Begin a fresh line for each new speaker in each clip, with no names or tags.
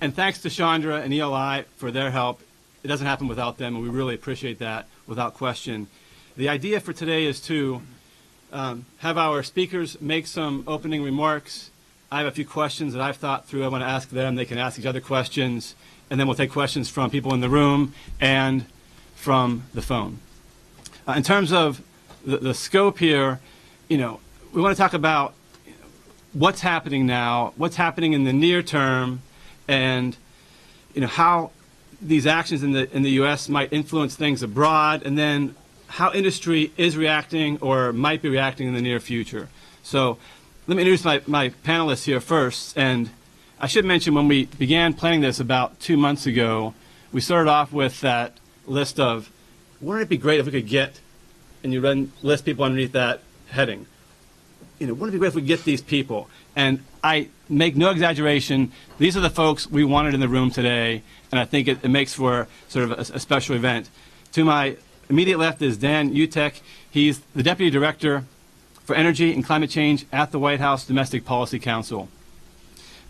And thanks to Chandra and ELI for their help. It doesn't happen without them, and we really appreciate that without question. The idea for today is to have our speakers make some opening remarks. I have a few questions that I've thought through. I want to ask them. They can ask each other questions, and then we'll take questions from people in the room and from the phone. In terms of the scope here, we want to talk about what's happening now, what's happening in the near term, and how these actions in the U.S. might influence things abroad, and then how industry is reacting or might be reacting in the near future. So let me introduce my panelists here first. And I should mention, when we began planning this about 2 months ago, we started off with that list of, wouldn't it be great if we could get, and you list people underneath that heading. Wouldn't it be great if we get these people? And I make no exaggeration, these are the folks we wanted in the room today, and I think it makes for sort of a special event. To my immediate left is Dan Utech. He's the Deputy Director for Energy and Climate Change at the White House Domestic Policy Council.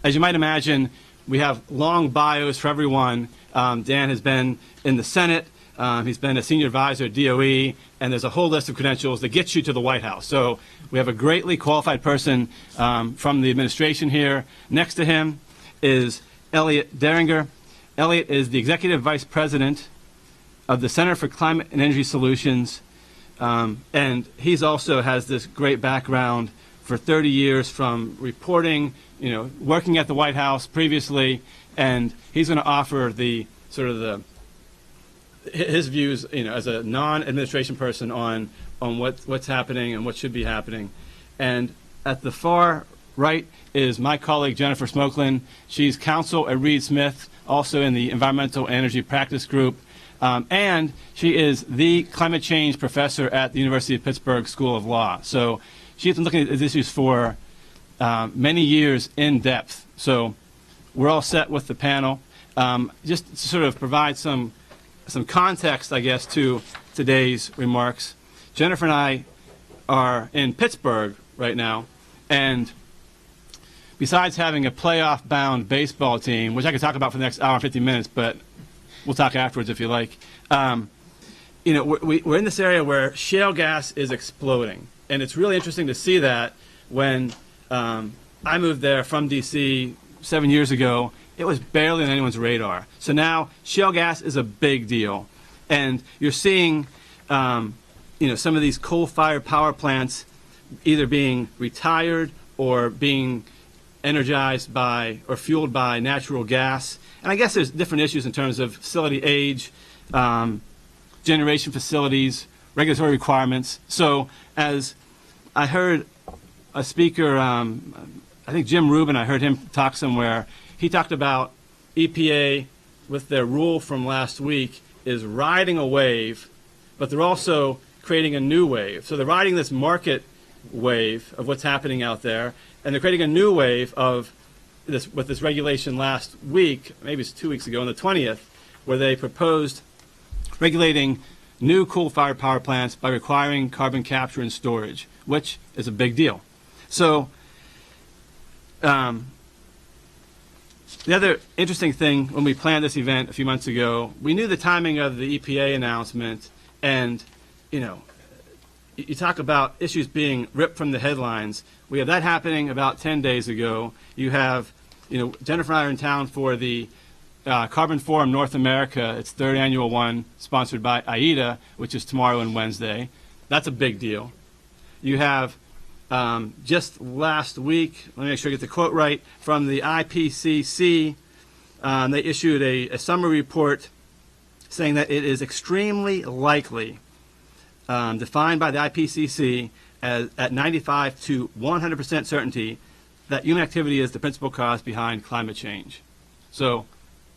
As you might imagine, we have long bios for everyone. Dan has been in the Senate. He's been a senior advisor at DOE, and there's a whole list of credentials that gets you to the White House. So we have a greatly qualified person from the administration here. Next to him is Elliot Diringer. Elliot is the Executive Vice President of the Center for Climate and Energy Solutions, and he's also has this great background for 30 years from reporting, working at the White House previously, and he's going to offer the sort of his views, as a non-administration person on what's happening and what should be happening. And at the far right is my colleague Jennifer Smokelin. She's counsel at Reed Smith, also in the Environmental Energy Practice Group, and she is the climate change professor at the University of Pittsburgh School of Law. So she's been looking at these issues for many years in depth. So we're all set with the panel. Just to sort of provide some context, I guess, to today's remarks. Jennifer and I are in Pittsburgh right now, and besides having a playoff-bound baseball team, which I could talk about for the next hour and 50 minutes, but we'll talk afterwards if you like, we're in this area where shale gas is exploding, and it's really interesting to see that. When I moved there from D.C. 7 years ago, it was barely on anyone's radar. So now shale gas is a big deal. And you're seeing some of these coal-fired power plants either being retired or being energized by or fueled by natural gas. And I guess there's different issues in terms of facility age, generation facilities, regulatory requirements. So as I heard a speaker, I think Jim Rubin, I heard him talk somewhere. He talked about EPA, with their rule from last week, is riding a wave, but they're also creating a new wave. So they're riding this market wave of what's happening out there, and they're creating a new wave of this with this regulation last week, maybe it's 2 weeks ago, on the 20th, where they proposed regulating new coal-fired power plants by requiring carbon capture and storage, which is a big deal. So the other interesting thing, when we planned this event a few months ago, we knew the timing of the EPA announcement, and you talk about issues being ripped from the headlines. We have that happening about 10 days ago. You have, Jennifer and I are in town for the Carbon Forum North America, its third annual one, sponsored by AIDA, which is tomorrow and Wednesday. That's a big deal. You have just last week, let me make sure I get the quote right, from the IPCC, they issued a summary report saying that it is extremely likely, defined by the IPCC as at 95 to 100% certainty, that human activity is the principal cause behind climate change. So,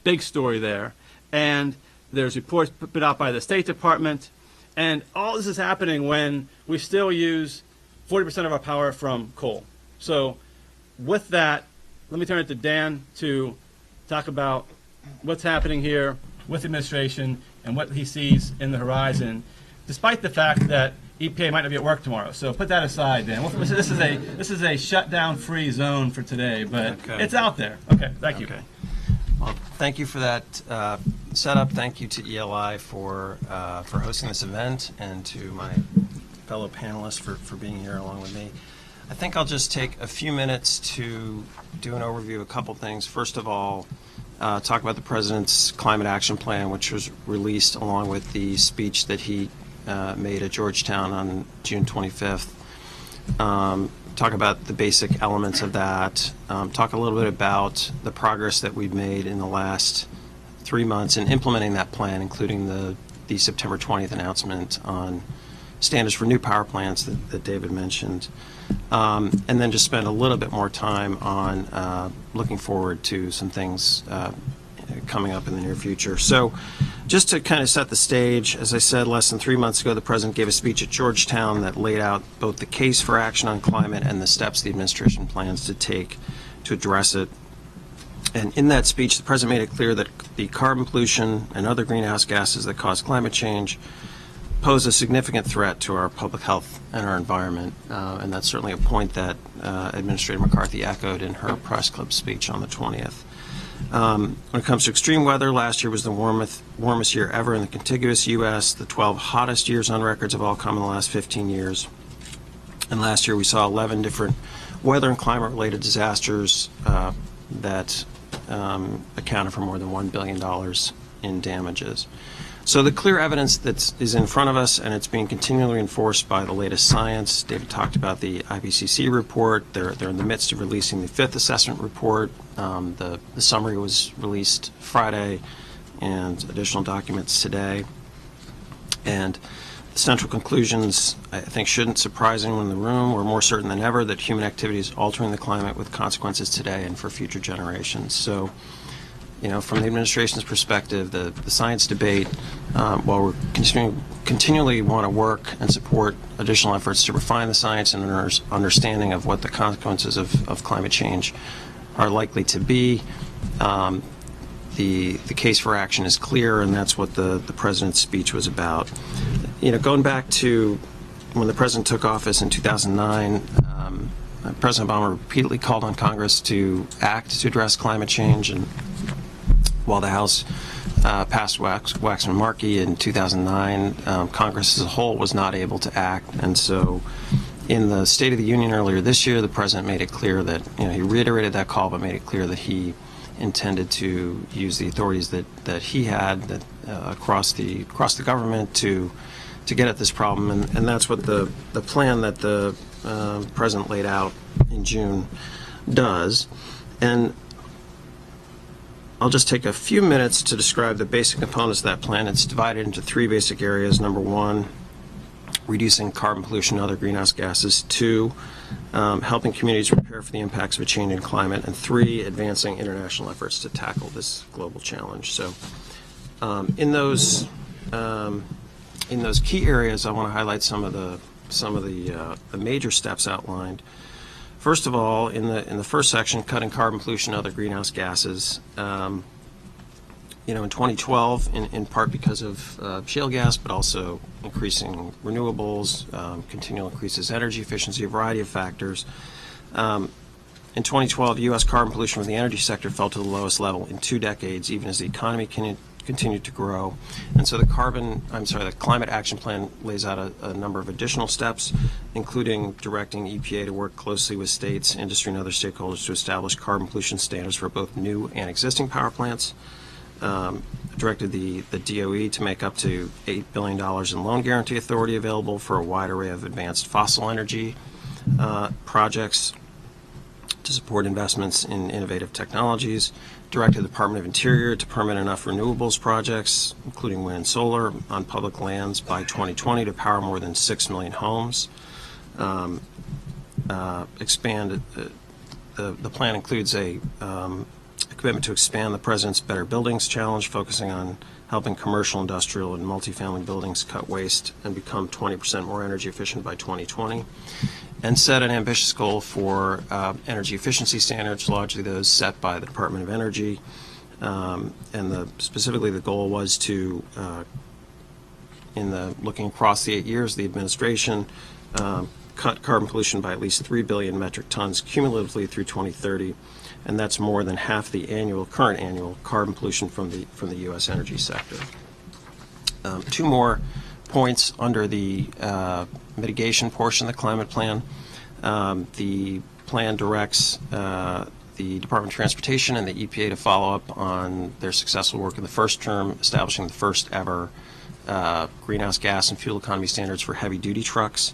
big story there. And there's reports put out by the State Department, and all this is happening when we still use 40% of our power from coal. So with that, let me turn it to Dan to talk about what's happening here with the administration and what he sees in the horizon, despite the fact that EPA might not be at work tomorrow. So put that aside, Dan. This is a shutdown-free zone for today, but it's out there. Okay, thank you.
Okay. Well, thank you for that setup. Thank you to ELI for hosting this event, and to my fellow panelists for being here along with me. I think I'll just take a few minutes to do an overview of a couple things. First of all, talk about the President's Climate Action Plan, which was released along with the speech that he made at Georgetown on June 25th. Talk about the basic elements of that. Talk a little bit about the progress that we've made in the last 3 months in implementing that plan, including the September 20th announcement on standards for new power plants that David mentioned. And then just spend a little bit more time on looking forward to some things coming up in the near future. So just to kind of set the stage, as I said, less than 3 months ago, the President gave a speech at Georgetown that laid out both the case for action on climate and the steps the administration plans to take to address it. And in that speech, the President made it clear that the carbon pollution and other greenhouse gases that cause climate change pose a significant threat to our public health and our environment. And that's certainly a point that Administrator McCarthy echoed in her press club speech on the 20th. When it comes to extreme weather, last year was the warmest year ever in the contiguous U.S., the 12 hottest years on records have all come in the last 15 years. And last year we saw 11 different weather and climate-related disasters that accounted for more than $1 billion in damages. So the clear evidence that is in front of us, and it's being continually reinforced by the latest science. David talked about the IPCC report. They're in the midst of releasing the 5th assessment report. The summary was released Friday, and additional documents today. And the central conclusions, I think, shouldn't surprise anyone in the room. We're more certain than ever that human activity is altering the climate with consequences today and for future generations. So, you know, from the administration's perspective, the science debate, while we're continually want to work and support additional efforts to refine the science and understanding of what the consequences of climate change are likely to be, the case for action is clear, and that's what the President's speech was about. You know, going back to when the President took office in 2009, President Obama repeatedly called on Congress to act to address climate change, and while the House passed Waxman-Markey in 2009, Congress as a whole was not able to act. And so in the State of the Union earlier this year, the President made it clear that, you know, he reiterated that call, but made it clear that he intended to use the authorities that he had across the government to get at this problem. And that's what the plan that the President laid out in June does. And I'll just take a few minutes to describe the basic components of that plan. It's divided into 3 basic areas. Number 1, reducing carbon pollution and other greenhouse gases. 2, helping communities prepare for the impacts of a changing climate. And 3, advancing international efforts to tackle this global challenge. So in those key areas, I want to highlight some of the major steps outlined. First of all, in the first section, cutting carbon pollution and other greenhouse gases. You know, in 2012, in part because of shale gas, but also increasing renewables, continual increases energy efficiency, a variety of factors. In 2012, U.S. carbon pollution from the energy sector fell to the lowest level in 2 decades, even as the economy continued to grow. And so the Climate Action Plan lays out a number of additional steps, including directing EPA to work closely with states, industry, and other stakeholders to establish carbon pollution standards for both new and existing power plants. Directed the DOE to make up to $8 billion in loan guarantee authority available for a wide array of advanced fossil energy projects to support investments in innovative technologies. Directed the Department of Interior to permit enough renewables projects, including wind and solar, on public lands by 2020 to power more than 6 million homes. The plan includes a commitment to expand the President's Better Buildings Challenge, focusing on helping commercial, industrial, and multifamily buildings cut waste and become 20% more energy efficient by 2020. And set an ambitious goal for energy efficiency standards, largely those set by the Department of Energy. Specifically the goal was to, looking across the 8 years of the administration, cut carbon pollution by at least 3 billion metric tons cumulatively through 2030, and that's more than half the current annual carbon pollution from the U.S. energy sector. Two more points under the mitigation portion of the climate plan. The plan directs the Department of Transportation and the EPA to follow up on their successful work in the first term, establishing the first ever greenhouse gas and fuel economy standards for heavy-duty trucks.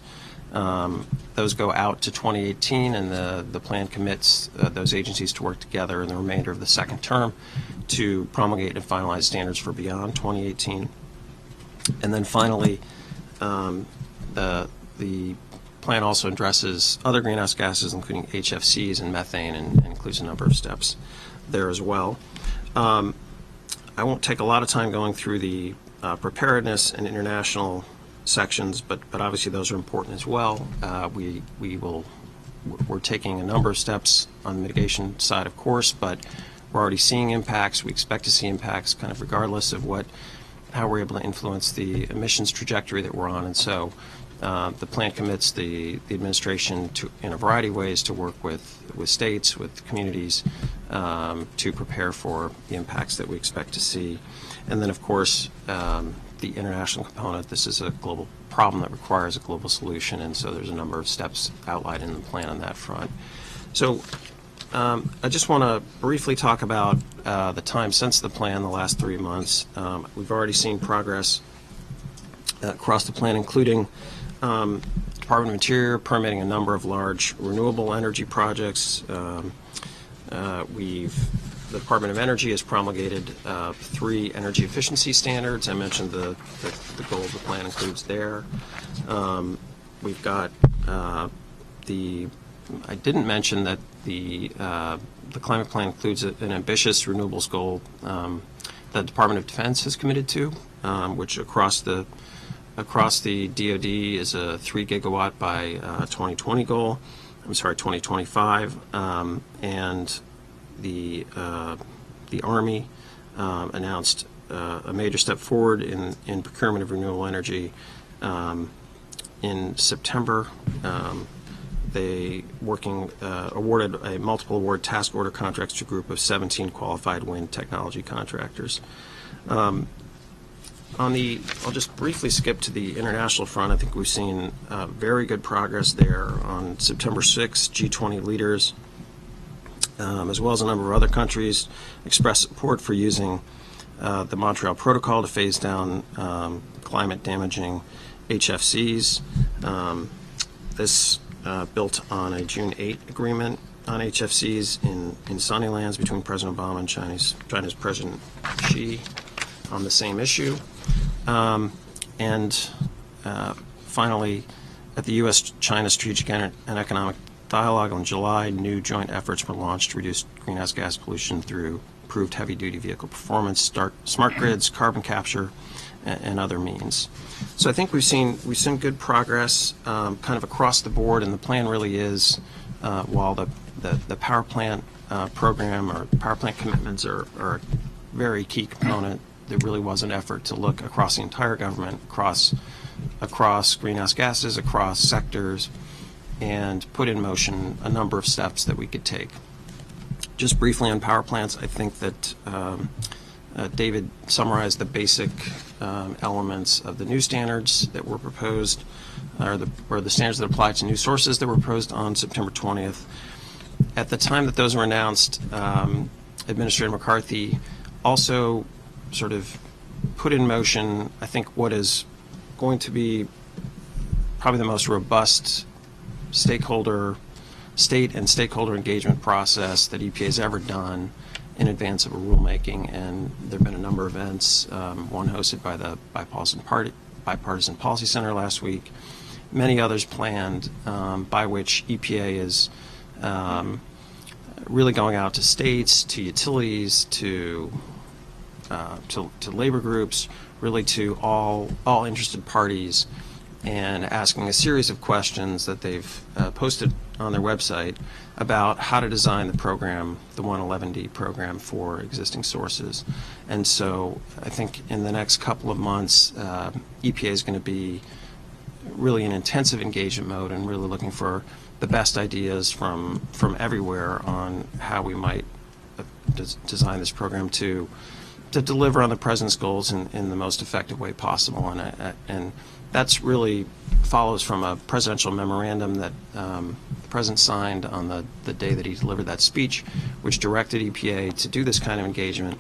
Those go out to 2018, and the plan commits those agencies to work together in the remainder of the second term to promulgate and finalize standards for beyond 2018. And then finally, the plan also addresses other greenhouse gases, including HFCs and methane, and includes a number of steps there as well. I won't take a lot of time going through the preparedness and international sections, but obviously those are important as well. We're taking a number of steps on the mitigation side, of course, but we're already seeing impacts. We expect to see impacts kind of regardless of how we're able to influence the emissions trajectory that we're on. And so the plan commits the administration to, in a variety of ways, to work with states, with communities, to prepare for the impacts that we expect to see. And then, of course, the international component. This is a global problem that requires a global solution, and so there's a number of steps outlined in the plan on that front. So I just want to briefly talk about the time since the plan, the last 3 months. We've already seen progress across the plan, including Department of Interior permitting a number of large renewable energy projects. The Department of Energy has promulgated 3 energy efficiency standards. I mentioned the goal of the plan includes there. We've got I didn't mention that the climate plan includes an ambitious renewables goal that the Department of Defense has committed to, which across the DoD is a 3 gigawatt by 2020 goal. 2025, and the Army announced a major step forward in procurement of renewable energy in September. They awarded a multiple award task order contracts to a group of 17 qualified wind technology contractors. I'll just briefly skip to the international front. I think we've seen very good progress there. On September 6th, G20 leaders, as well as a number of other countries, expressed support for using the Montreal Protocol to phase down climate-damaging HFCs. This built on a June 8 agreement on HFCs in sunny lands between President Obama and China's President Xi on the same issue. Finally, at the U.S.-China Strategic and Economic Dialogue in July, new joint efforts were launched to reduce greenhouse gas pollution through improved heavy-duty vehicle performance, smart grids, carbon capture, and other means. So I think we've seen good progress kind of across the board, and the plan really is, while the power plant program or power plant commitments are a very key component, there really was an effort to look across the entire government, across greenhouse gases, across sectors, and put in motion a number of steps that we could take. Just briefly on power plants, I think that David summarized the basic elements of the new standards that were proposed, or the standards that apply to new sources that were proposed on September 20th. At the time that those were announced, Administrator McCarthy also sort of put in motion, I think, what is going to be probably the most robust state and stakeholder engagement process that EPA has ever done in advance of a rulemaking. And there have been a number of events, one hosted by the Bipartisan Policy Center last week, many others planned, by which EPA is really going out to states, to utilities, to labor groups, really to all interested parties, and asking a series of questions that they've posted on their website about how to design the program, the 111D program, for existing sources. And so I think in the next couple of months, EPA is going to be really in intensive engagement mode and really looking for the best ideas from everywhere on how we might design this program to deliver on the president's goals in the most effective way possible. And that's really follows from a presidential memorandum that the president signed on the day that he delivered that speech, which directed EPA to do this kind of engagement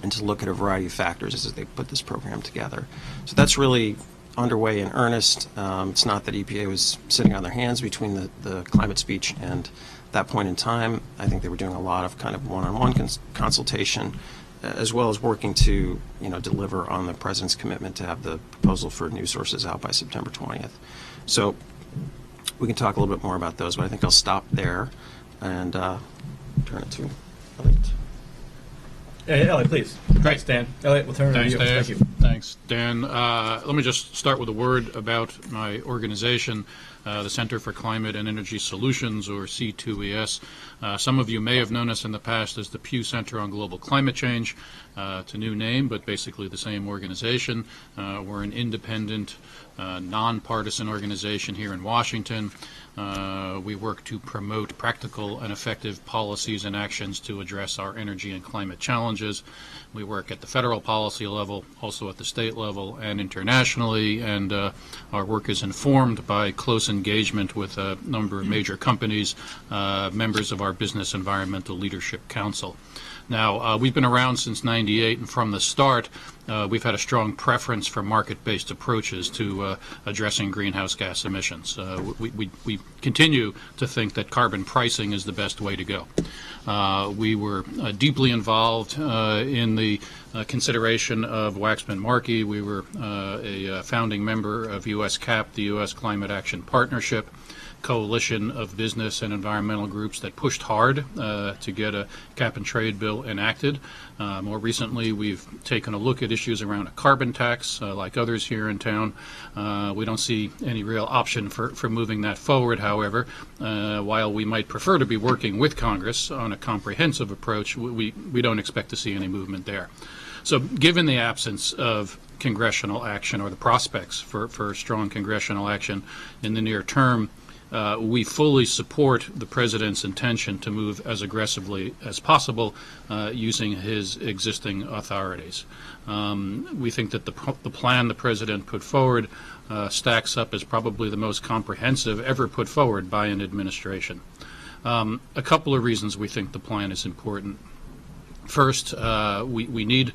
and to look at a variety of factors as they put this program together. So that's really underway in earnest. It's not that EPA was sitting on their hands between the climate speech and that point in time. I think they were doing a lot of kind of one-on-one consultation, as well as working to deliver on the president's commitment to have the proposal for new sources out by September 20th. So we can talk a little bit more about those, but I think I'll stop there and turn it to Elliot.
Hey, Elliot, please. Thanks, Dan. Elliot, we'll turn it to you.
Dave.
Thank you.
Thanks, Dan. Let me just start with a word about my organization, the Center for Climate and Energy Solutions, or C2ES. Some of you may have known us in the past as the Pew Center on Global Climate Change. It's a new name, but basically the same organization. We're an independent, nonpartisan organization here in Washington. We work to promote practical and effective policies and actions to address our energy and climate challenges. We work at the federal policy level, also at the state level, and internationally, and our work is informed by close engagement with a number of major companies, members of our Business Environmental Leadership Council. Now, we've been around since '98, and from the start, we've had a strong preference for market-based approaches to addressing greenhouse gas emissions. We continue to think that carbon pricing is the best way to go. We were deeply involved in the consideration of Waxman-Markey. We were a founding member of U.S. CAP, the U.S. Climate Action Partnership, coalition of business and environmental groups that pushed hard to get a cap and trade bill enacted. More recently, we've taken a look at issues around a carbon tax, like others here in town. We don't see any real option for moving that forward, however. While we might prefer to be working with Congress on a comprehensive approach, we don't expect to see any movement there. So given the absence of congressional action, or the prospects for strong congressional action in the near term, we fully support the president's intention to move as aggressively as possible using his existing authorities. We think that the plan the president put forward stacks up as probably the most comprehensive ever put forward by an administration. A couple of reasons we think the plan is important. First, we need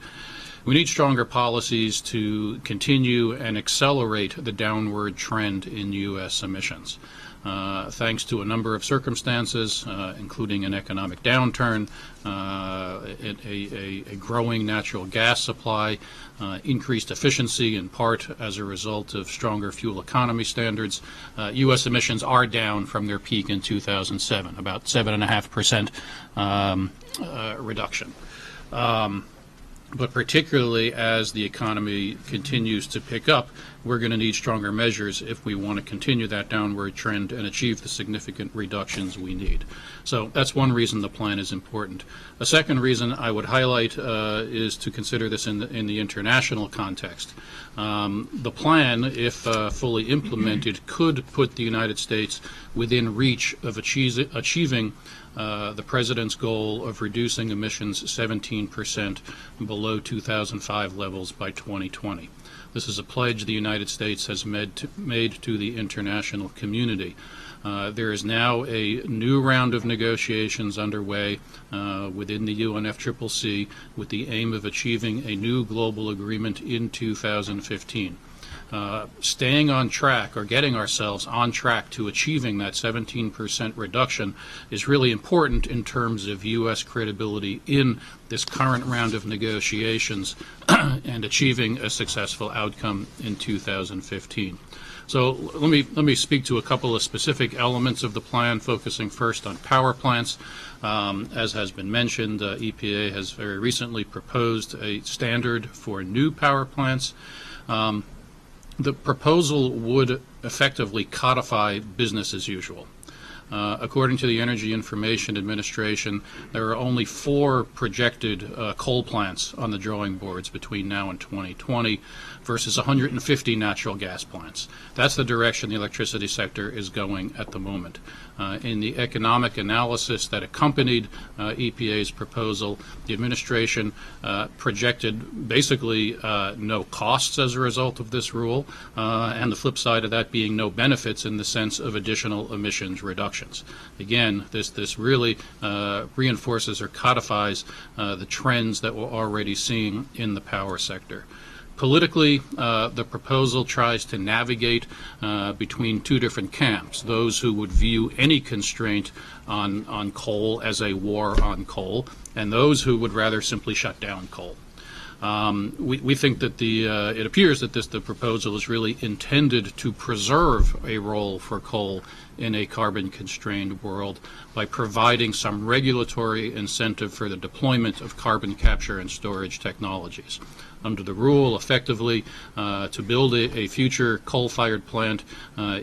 stronger policies to continue and accelerate the downward trend in U.S. emissions. Thanks to a number of circumstances, including an economic downturn, a growing natural gas supply, increased efficiency in part as a result of stronger fuel economy standards, U.S. emissions are down from their peak in 2007, about 7.5% reduction. But particularly as the economy continues to pick up, we're going to need stronger measures if we want to continue that downward trend and achieve the significant reductions we need. So that's one reason the plan is important. A second reason I would highlight is to consider this in the international context. The plan, if fully implemented, could put the United States within reach of achieving the president's goal of reducing emissions 17% below 2005 levels by 2020. This is a pledge the United States has made to the international community. There is now a new round of negotiations underway within the UNFCCC with the aim of achieving a new global agreement in 2015. Staying on track, or getting ourselves on track to achieving that 17% reduction, is really important in terms of U.S. credibility in this current round of negotiations and achieving a successful outcome in 2015. So let me speak to a couple of specific elements of the plan, focusing first on power plants. As has been mentioned, EPA has very recently proposed a standard for new power plants. The proposal would effectively codify business as usual. According to the Energy Information Administration, there are only 4 projected coal plants on the drawing boards between now and 2020 versus 150 natural gas plants. That's the direction the electricity sector is going at the moment. In the economic analysis that accompanied EPA's proposal, the administration projected basically no costs as a result of this rule, and the flip side of that being no benefits in the sense of additional emissions reductions. Again, this really reinforces or codifies the trends that we're already seeing in the power sector. Politically, the proposal tries to navigate between 2 different camps, those who would view any constraint on coal as a war on coal, and those who would rather simply shut down coal. We think that it appears that the proposal is really intended to preserve a role for coal in a carbon-constrained world by providing some regulatory incentive for the deployment of carbon capture and storage technologies. Under the rule, effectively, to build a future coal-fired plant,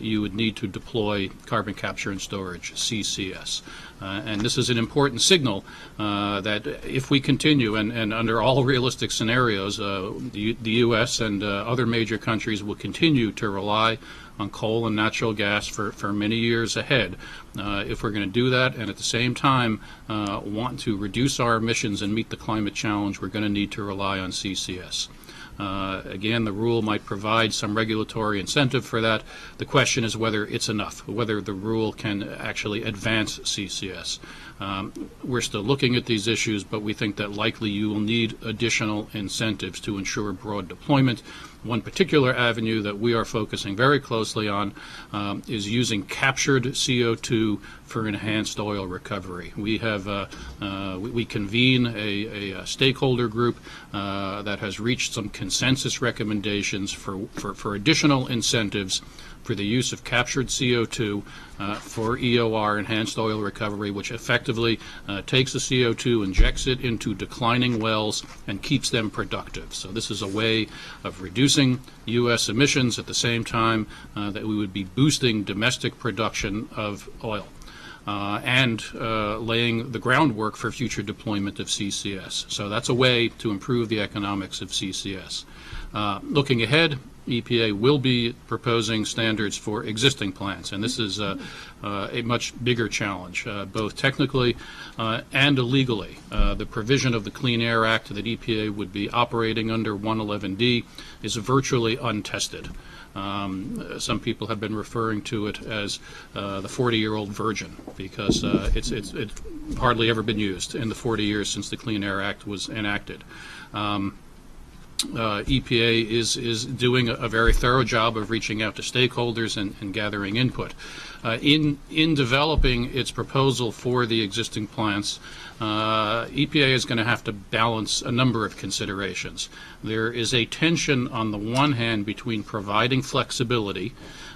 you would need to deploy carbon capture and storage, CCS. And this is an important signal that if we continue, and under all realistic scenarios, the U.S. and other major countries will continue to rely on coal and natural gas for many years ahead. If we're going to do that and at the same time want to reduce our emissions and meet the climate challenge, we're going to need to rely on CCS. Again, the rule might provide some regulatory incentive for that. The question is whether it's enough, whether the rule can actually advance CCS. We're still looking at these issues, but we think that likely you will need additional incentives to ensure broad deployment. One particular avenue that we are focusing very closely on is using captured CO2 for enhanced oil recovery. We have we convene a stakeholder group that has reached some consensus recommendations for additional incentives for the use of captured CO2 for EOR, enhanced oil recovery, which effectively takes the CO2, injects it into declining wells, and keeps them productive. So this is a way of reducing U.S. emissions at the same time that we would be boosting domestic production of oil. And laying the groundwork for future deployment of CCS. So that's a way to improve the economics of CCS. Looking ahead, EPA will be proposing standards for existing plants, and this is a much bigger challenge, both technically and illegally. The provision of the Clean Air Act that EPA would be operating under, 111D, is virtually untested. Some people have been referring to it as the 40-year-old virgin because it's hardly ever been used in the 40 years since the Clean Air Act was enacted. EPA is doing a very thorough job of reaching out to stakeholders and gathering input. In developing its proposal for the existing plants, EPA is going to have to balance a number of considerations. There is a tension on the one hand between providing flexibility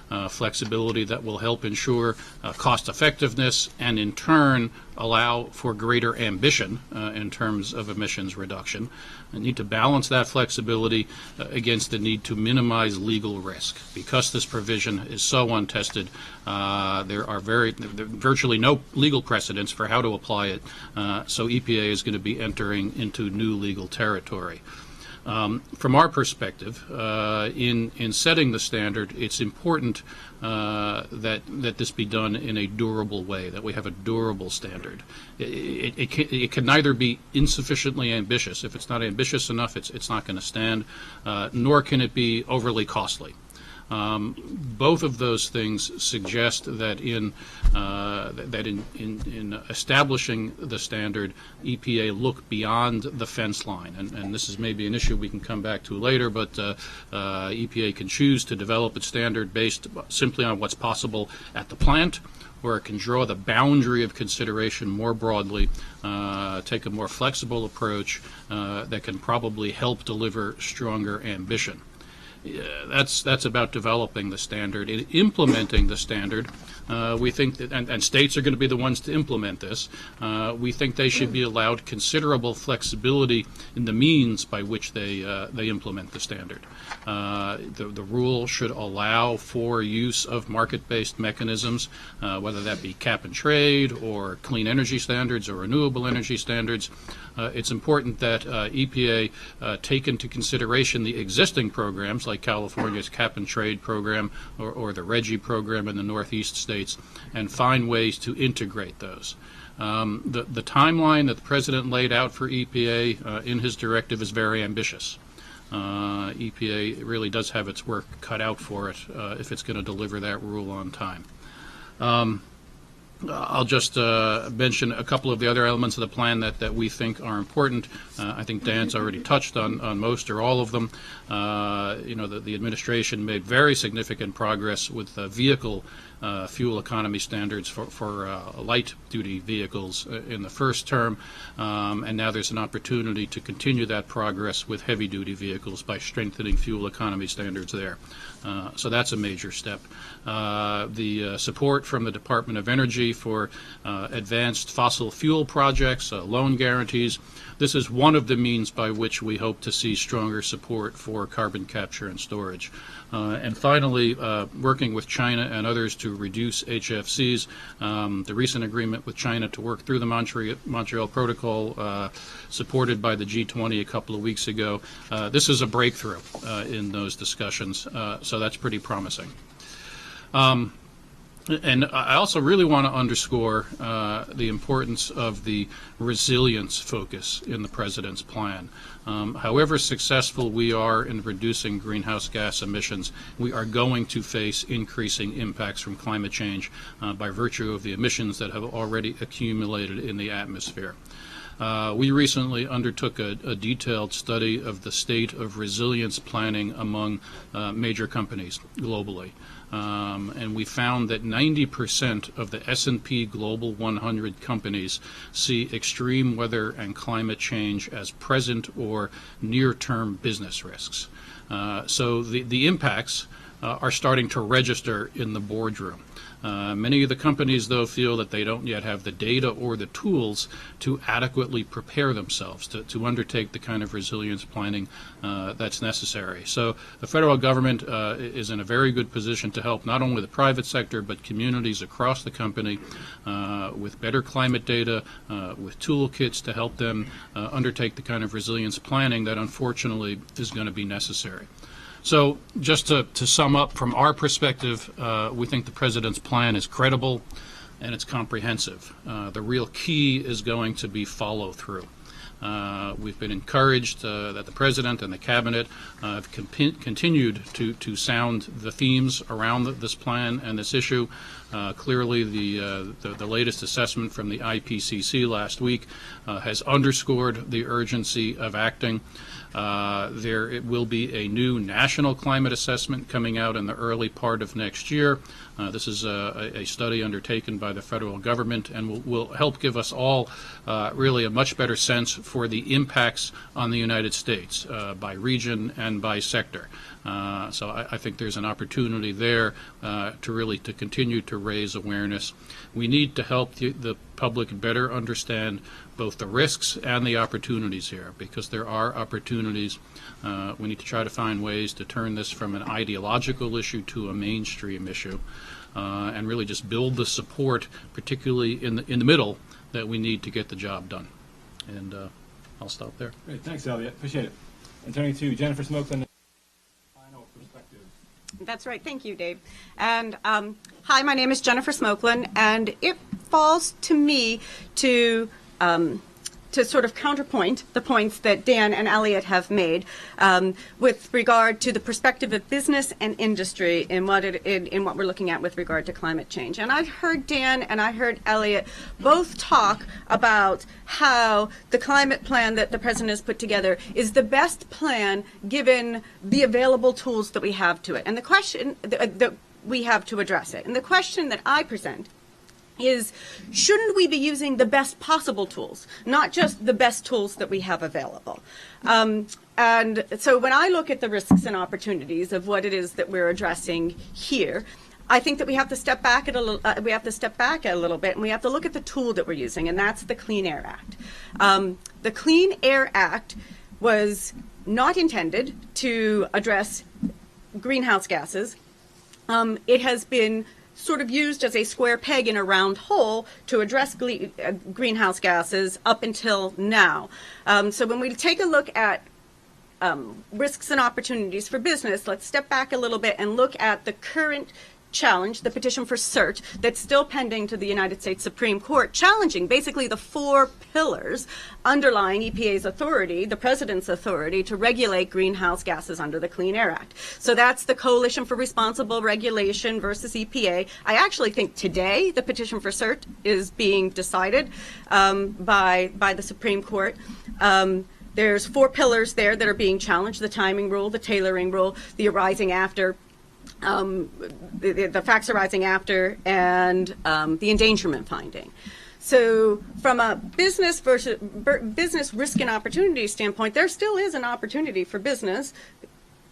that will help ensure cost effectiveness and in turn allow for greater ambition in terms of emissions reduction. We need to balance that flexibility against the need to minimize legal risk. Because this provision is so untested, there are virtually no legal precedents for how to apply it, so EPA is going to be entering into new legal territory. From our perspective, in setting the standard, it's important that this be done in a durable way, that we have a durable standard. It can neither be insufficiently ambitious. If it's not ambitious enough, it's not going to stand, nor can it be overly costly. Both of those things suggest that in establishing the standard, EPA look beyond the fence line, and this is maybe an issue we can come back to later. But EPA can choose to develop its standard based simply on what's possible at the plant, or it can draw the boundary of consideration more broadly, take a more flexible approach that can probably help deliver stronger ambition. That's about developing the standard. In implementing the standard, we think that, and states are going to be the ones to implement this, we think they should be allowed considerable flexibility in the means by which they implement the standard. The rule should allow for use of market-based mechanisms, whether that be cap and trade or clean energy standards or renewable energy standards. It's important that EPA take into consideration the existing programs like California's cap and trade program or the RGGI program in the Northeast states and find ways to integrate those. The timeline that the President laid out for EPA in his directive is very ambitious. EPA really does have its work cut out for it if it's going to deliver that rule on time. I'll just mention a couple of the other elements of the plan that we think are important. I think Dan's already touched on most or all of them. The administration made very significant progress with vehicle fuel economy standards for light-duty vehicles in the first term, and now there's an opportunity to continue that progress with heavy-duty vehicles by strengthening fuel economy standards there. So that's a major step. The support from the Department of Energy for advanced fossil fuel projects, loan guarantees. This is one of the means by which we hope to see stronger support for carbon capture and storage. And finally, working with China and others to reduce HFCs. The recent agreement with China to work through the Montreal Protocol, supported by the G20 a couple of weeks ago. This is a breakthrough in those discussions, so that's pretty promising. And I also really want to underscore the importance of the resilience focus in the President's plan. However successful we are in reducing greenhouse gas emissions, we are going to face increasing impacts from climate change by virtue of the emissions that have already accumulated in the atmosphere. We recently undertook a detailed study of the state of resilience planning among major companies globally. And we found that 90% of the S&P Global 100 companies see extreme weather and climate change as present or near-term business risks. So the impacts are starting to register in the boardroom. Many of the companies, though, feel that they don't yet have the data or the tools to adequately prepare themselves to undertake the kind of resilience planning that's necessary. So the federal government is in a very good position to help not only the private sector but communities across the company with better climate data, with toolkits to help them undertake the kind of resilience planning that unfortunately is going to be necessary. So just to sum up, from our perspective, we think the President's plan is credible and it's comprehensive. The real key is going to be follow-through. We've been encouraged that the President and the Cabinet have continued to sound the themes around this plan and this issue. Clearly, the latest assessment from the IPCC last week has underscored the urgency of acting. There will be a new national climate assessment coming out in the early part of next year. This is a study undertaken by the federal government and will help give us all really a much better sense for the impacts on the United States by region and by sector. So I think there's an opportunity there to continue to raise awareness. We need to help the public better understand both the risks and the opportunities here, because there are opportunities. We need to try to find ways to turn this from an ideological issue to a mainstream issue, and really just build the support, particularly in the middle, that we need to get the job done. And I'll stop there.
Great, thanks, Elliot. Appreciate it. And turning to Jennifer Smokelin. Final perspective.
That's right. Thank you, Dave. And hi, my name is Jennifer Smokelin, and it falls to me to sort of counterpoint the points that Dan and Elliot have made with regard to the perspective of business and industry in what we're looking at with regard to climate change. And I've heard Dan and I heard Elliot both talk about how the climate plan that the President has put together is the best plan given the available tools that we have to it, and the question that we have to address it. And the question that I present is, shouldn't we be using the best possible tools, not just the best tools that we have available? And so when I look at the risks and opportunities of what it is that we're addressing here, I think that we have to step back a little bit, and we have to look at the tool that we're using, and that's the Clean Air Act. The Clean Air Act was not intended to address greenhouse gases. It has been sort of used as a square peg in a round hole to address greenhouse gases up until now. So when we take a look at risks and opportunities for business, let's step back a little bit and look at the current challenge, the petition for cert that's still pending to the United States Supreme Court, challenging basically the 4 pillars underlying EPA's authority, the president's authority, to regulate greenhouse gases under the Clean Air Act. So that's the Coalition for Responsible Regulation versus EPA. I actually think today the petition for cert is being decided by the Supreme Court. There's 4 pillars there that are being challenged: the timing rule, the tailoring rule, the arising after, the facts arising after, and the endangerment finding. So from a business risk and opportunity standpoint, there still is an opportunity for business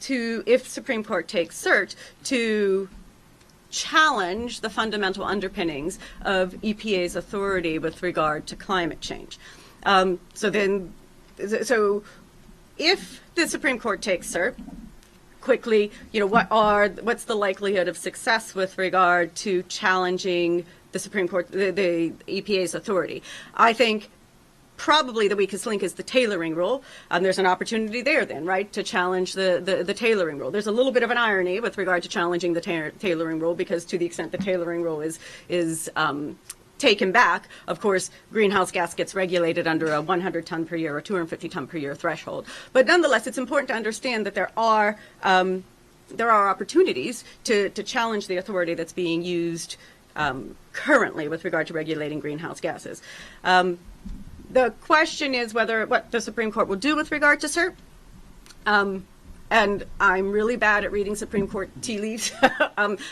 to, if Supreme Court takes cert, to challenge the fundamental underpinnings of EPA's authority with regard to climate change. So if the Supreme Court takes cert, quickly, what's the likelihood of success with regard to challenging the Supreme Court, the EPA's authority? I think probably the weakest link is the tailoring rule. There's an opportunity there then, right, to challenge the tailoring rule. There's a little bit of an irony with regard to challenging the tailoring rule, because to the extent the tailoring rule is taken back, of course, greenhouse gas gets regulated under a 100 ton per year or 250 ton per year threshold. But nonetheless, it's important to understand that there are opportunities to challenge the authority that's being used currently with regard to regulating greenhouse gases. The question is what the Supreme Court will do with regard to cert. And I'm really bad at reading Supreme Court tea leaves.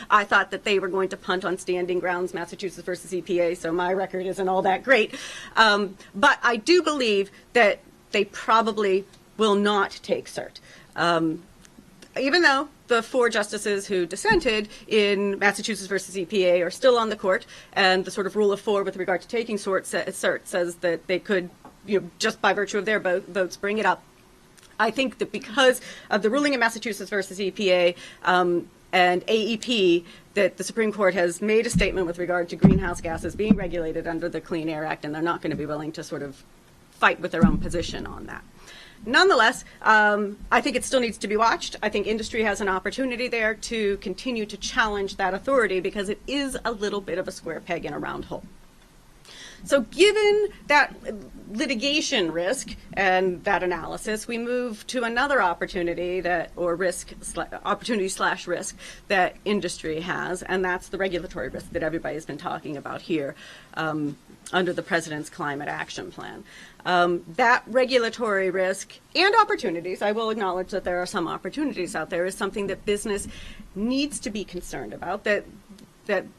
I thought that they were going to punt on standing grounds, Massachusetts versus EPA, so my record isn't all that great. But I do believe that they probably will not take cert. Even though the 4 justices who dissented in Massachusetts versus EPA are still on the court, and the sort of rule of 4 with regard to taking cert says that they could, just by virtue of their votes, bring it up. I think that because of the ruling in Massachusetts versus EPA and AEP, that the Supreme Court has made a statement with regard to greenhouse gases being regulated under the Clean Air Act, and they're not going to be willing to sort of fight with their own position on that. Nonetheless, I think it still needs to be watched. I think industry has an opportunity there to continue to challenge that authority, because it is a little bit of a square peg in a round hole. So given that litigation risk and that analysis, we move to another opportunity risk that industry has, and that's the regulatory risk that everybody's been talking about here under the President's Climate Action Plan. That regulatory risk and opportunities, I will acknowledge that there are some opportunities out there, is something that business needs to be concerned about, that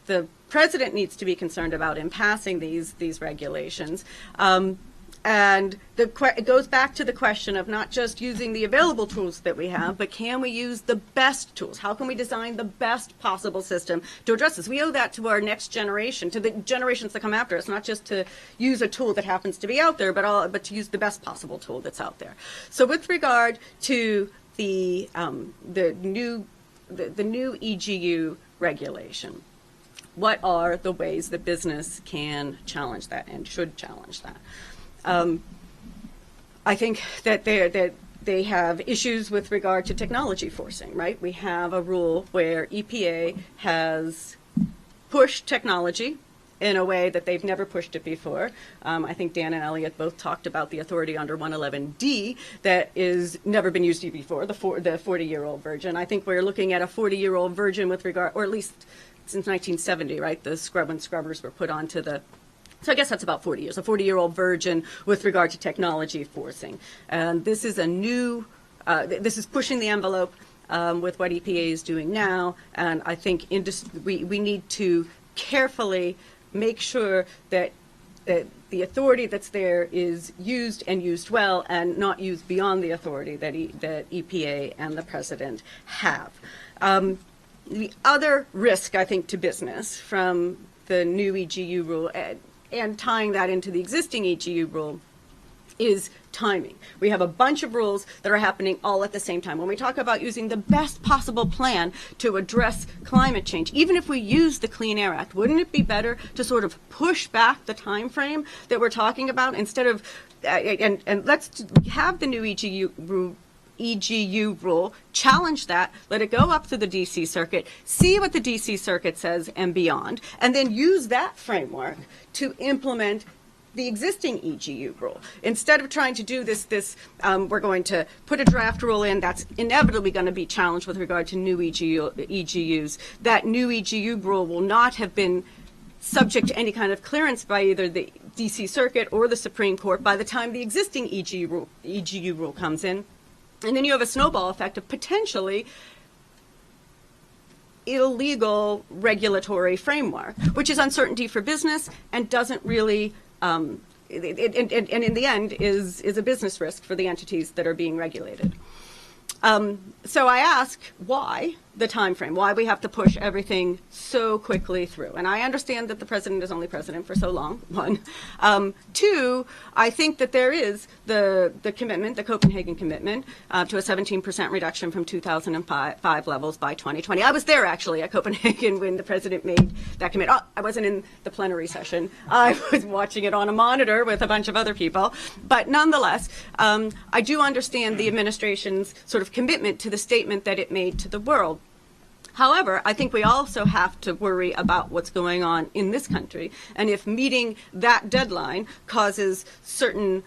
the President needs to be concerned about in passing these regulations. And it goes back to the question of not just using the available tools that we have, but can we use the best tools? How can we design the best possible system to address this? We owe that to our next generation, to the generations that come after us, not just to use a tool that happens to be out there, but to use the best possible tool that's out there. So with regard to the new EGU regulation, what are the ways that business can challenge that and should challenge that? I think that they have issues with regard to technology forcing, right? We have a rule where EPA has pushed technology in a way that they've never pushed it before. I think Dan and Elliot both talked about the authority under 111D that is never been used before, the 40-year-old version. I think we're looking at a 40-year-old version with regard, or at least since 1970, right? When scrubbers were put onto the, so I guess that's about 40 years, a 40-year-old version with regard to technology forcing. And this is a new, this is pushing the envelope with what EPA is doing now. And I think we need to carefully make sure that the authority that's there is used and used well, and not used beyond the authority that EPA and the president have. The other risk, I think, to business from the new EGU rule and tying that into the existing EGU rule is timing. We have a bunch of rules that are happening all at the same time. When we talk about using the best possible plan to address climate change, even if we use the Clean Air Act, wouldn't it be better to sort of push back the time frame that we're talking about instead of, and let's have the new EGU rule, challenge that, let it go up to the DC Circuit, see what the DC Circuit says and beyond, and then use that framework to implement the existing EGU rule. Instead of trying to do this, we're going to put a draft rule in that's inevitably going to be challenged with regard to new EGUs. That new EGU rule will not have been subject to any kind of clearance by either the DC Circuit or the Supreme Court by the time the existing EGU rule comes in. And then you have a snowball effect of potentially illegal regulatory framework, which is uncertainty for business and doesn't really and in the end is a business risk for the entities that are being regulated. So I ask why the time frame, why we have to push everything so quickly through. And I understand that the president is only president for so long, one. Two, I think that there is the commitment, the Copenhagen commitment, to a 17% reduction from 2005 levels by 2020. I was there, actually, at Copenhagen when the president made that commitment. I wasn't in the plenary session. I was watching it on a monitor with a bunch of other people. But nonetheless, I do understand the administration's sort of commitment to the statement that it made to the world. However, I think we also have to worry about what's going on in this country, and if meeting that deadline causes certain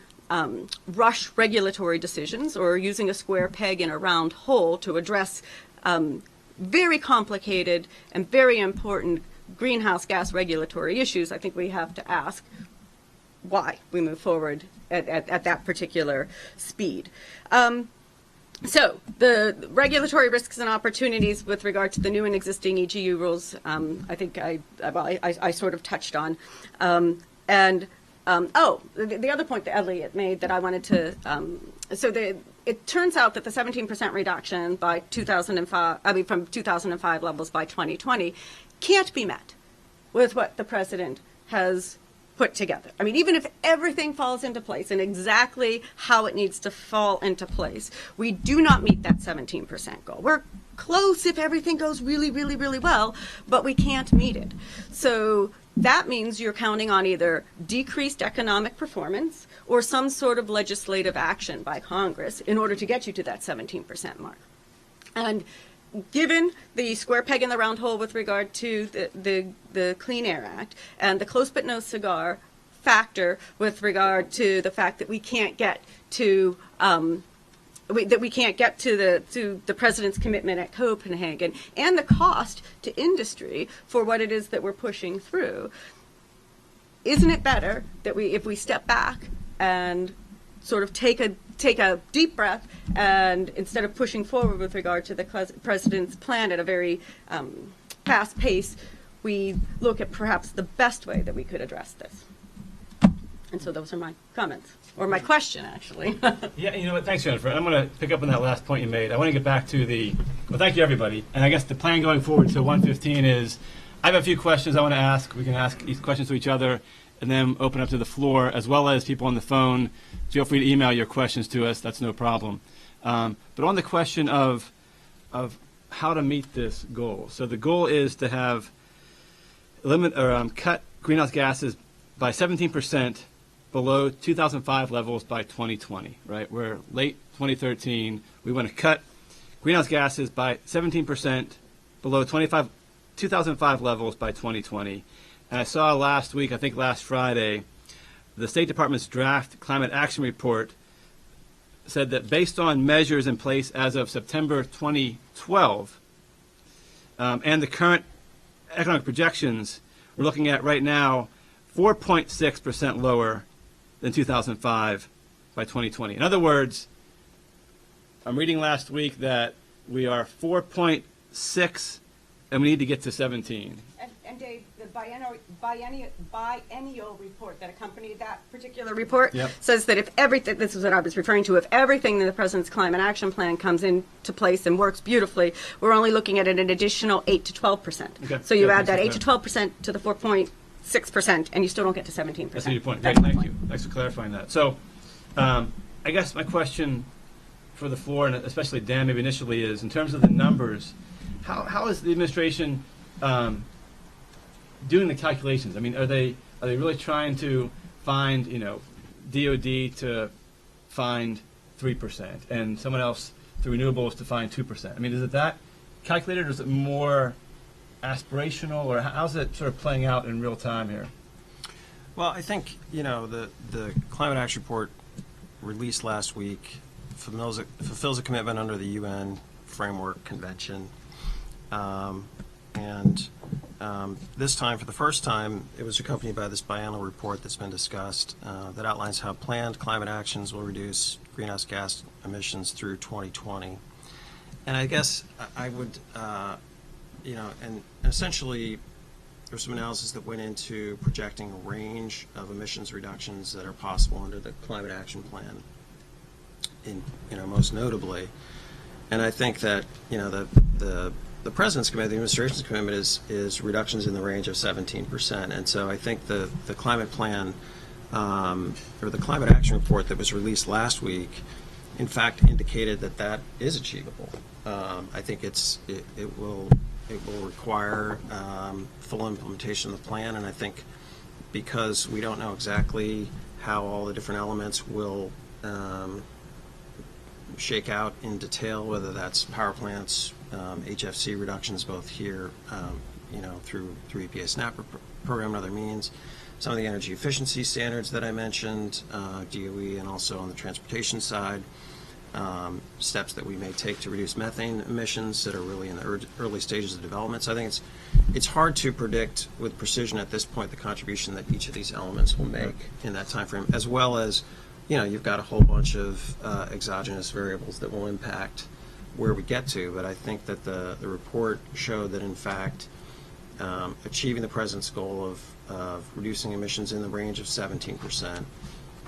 rush regulatory decisions or using a square peg in a round hole to address very complicated and very important greenhouse gas regulatory issues, I think we have to ask why we move forward at that particular speed. So the regulatory risks and opportunities with regard to the new and existing EGU rules, I think I sort of touched on. The other point that Elliot made that I wanted to, it turns out that the 17% reduction by 2005, from 2005 levels by 2020 can't be met with what the president has put together. I mean, even if everything falls into place and exactly how it needs to fall into place, we do not meet that 17% goal. We're close if everything goes really, really, really well, but we can't meet it. So that means you're counting on either decreased economic performance or some sort of legislative action by Congress in order to get you to that 17% mark. And given the square peg in the round hole with regard to the Clean Air Act and the close but no cigar factor with regard to the fact that we can't get to the president's commitment at Copenhagen and the cost to industry for what it is that we're pushing through, isn't it better that if we step back and sort of take a deep breath, and instead of pushing forward with regard to the president's plan at a very fast pace, we look at perhaps the best way that we could address this? And so those are my comments, or my question, actually.
Yeah, you know what? Thanks, Jennifer. I'm going to pick up on that last point you made. I want to get back to well, thank you, everybody. And I guess the plan going forward to 115 is, I have a few questions I want to ask. We can ask these questions to each other and then open up to the floor, as well as people on the phone. Feel free to email your questions to us. That's no problem. But on the question of how to meet this goal. So the goal is to have cut greenhouse gases by 17% below 2005 levels by 2020, right? We're late 2013. We want to cut greenhouse gases by 17% below 2005 levels by 2020. And I saw last week, I think last Friday, the State Department's draft climate action report said that based on measures in place as of September 2012 and the current economic projections, we're looking at right now 4.6% lower than 2005 by 2020. In other words, I'm reading last week that we are 4.6 and we need to get to 17.
And Dave, the biennial report that accompanied that particular report says that if everything, this is what I was referring to, if everything in the President's Climate Action Plan comes into place and works beautifully, we're only looking at an additional 8 to 12%.
Okay.
So you
Yeah,
add that
thanks
8
for
to 12% to the 4.6%, and you still don't get to 17%.
That's a good point. Great, thank you. Thanks for clarifying that. So, I guess my question for the floor, and especially Dan, maybe initially, is in terms of the numbers, how is the administration doing the calculations? I mean, are they really trying to find, DOD to find 3% and someone else through renewables to find 2%? I mean, is it that calculated, or is it more aspirational, or how's it sort of playing out in real time here?
Well, I think, the Climate Action Report released last week fulfills a commitment under the UN Framework Convention. This time, for the first time, it was accompanied by this biennial report that's been discussed that outlines how planned climate actions will reduce greenhouse gas emissions through 2020. And I guess I would, and essentially there's some analysis that went into projecting a range of emissions reductions that are possible under the Climate Action Plan, most notably. And I think that, the President's commitment, the administration's commitment is reductions in the range of 17%. And so I think the climate plan, or the Climate Action Report that was released last week, in fact, indicated that is achievable. I think it will require full implementation of the plan, and I think because we don't know exactly how all the different elements will shake out in detail, whether that's power plants, HFC reductions both here, through EPA SNAP program and other means, some of the energy efficiency standards that I mentioned, DOE, and also on the transportation side, steps that we may take to reduce methane emissions that are really in the early stages of development. So I think it's hard to predict with precision at this point the contribution that each of these elements will make in that time frame, as well as, you've got a whole bunch of exogenous variables that will impact where we get to. But I think that the report showed that, in fact, achieving the President's goal of reducing emissions in the range of 17%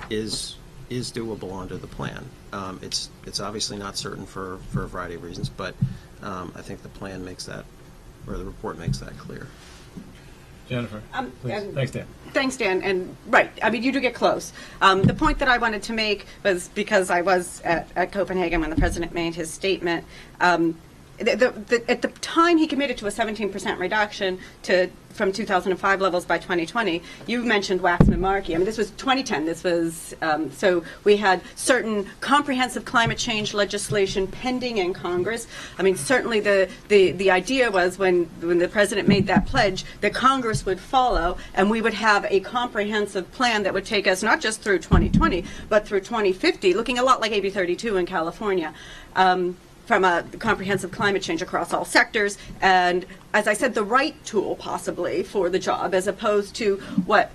is doable under the plan. It's obviously not certain for a variety of reasons, but I think the plan makes that, or the report makes that clear.
Jennifer, please. Thanks, Dan.
Thanks, Dan. And right, I mean, you do get close. The point that I wanted to make was because I was at Copenhagen when the President made his statement. At the time he committed to a 17% reduction from 2005 levels by 2020, you mentioned Waxman-Markey. I mean, this was 2010. This was, so we had certain comprehensive climate change legislation pending in Congress. I mean, certainly the idea was when the President made that pledge that Congress would follow and we would have a comprehensive plan that would take us not just through 2020, but through 2050, looking a lot like AB 32 in California. From a comprehensive climate change across all sectors, and as I said, the right tool possibly for the job, as opposed to what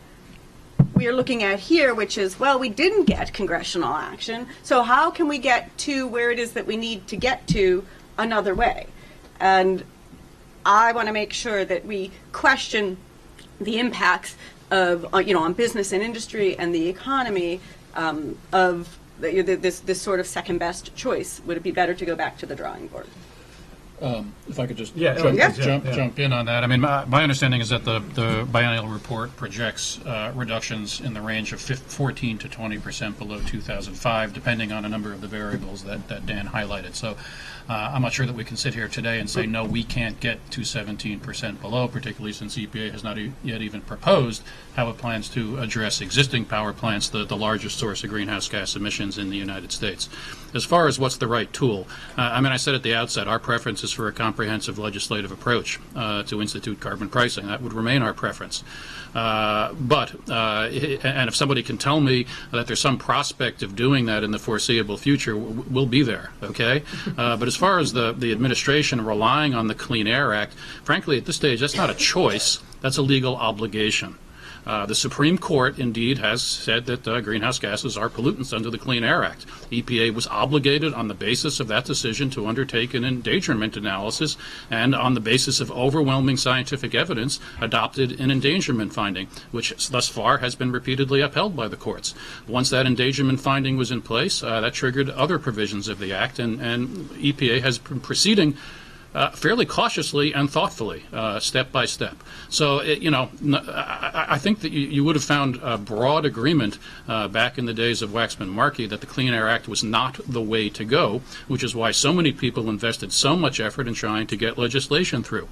we are looking at here, which is, well, we didn't get congressional action, so how can we get to where it is that we need to get to another way? And I want to make sure that we question the impacts of, on business and industry and the economy of this sort of second best choice. Would it be better to go back to the drawing board?
If I could just
jump
in on that. I mean, my understanding is that the biennial report projects reductions in the range of 14 to 20% below 2005, depending on a number of the variables that Dan highlighted. So I'm not sure that we can sit here today and say, no, we can't get to 17% below, particularly since EPA has not yet even proposed how it plans to address existing power plants, the largest source of greenhouse gas emissions in the United States. As far as what's the right tool, I mean, I said at the outset, our preference is for a comprehensive legislative approach to institute carbon pricing. That would remain our preference. And if somebody can tell me that there's some prospect of doing that in the foreseeable future, we'll be there, okay? But as far as the administration relying on the Clean Air Act, frankly, at this stage, that's not a choice. That's a legal obligation. The Supreme Court, indeed, has said that greenhouse gases are pollutants under the Clean Air Act. EPA was obligated on the basis of that decision to undertake an endangerment analysis, and on the basis of overwhelming scientific evidence, adopted an endangerment finding, which thus far has been repeatedly upheld by the courts. Once that endangerment finding was in place, that triggered other provisions of the Act, and EPA has been proceeding fairly cautiously and thoughtfully, step by step. So, I think that you would have found broad agreement back in the days of Waxman-Markey that the Clean Air Act was not the way to go, which is why so many people invested so much effort in trying to get legislation through.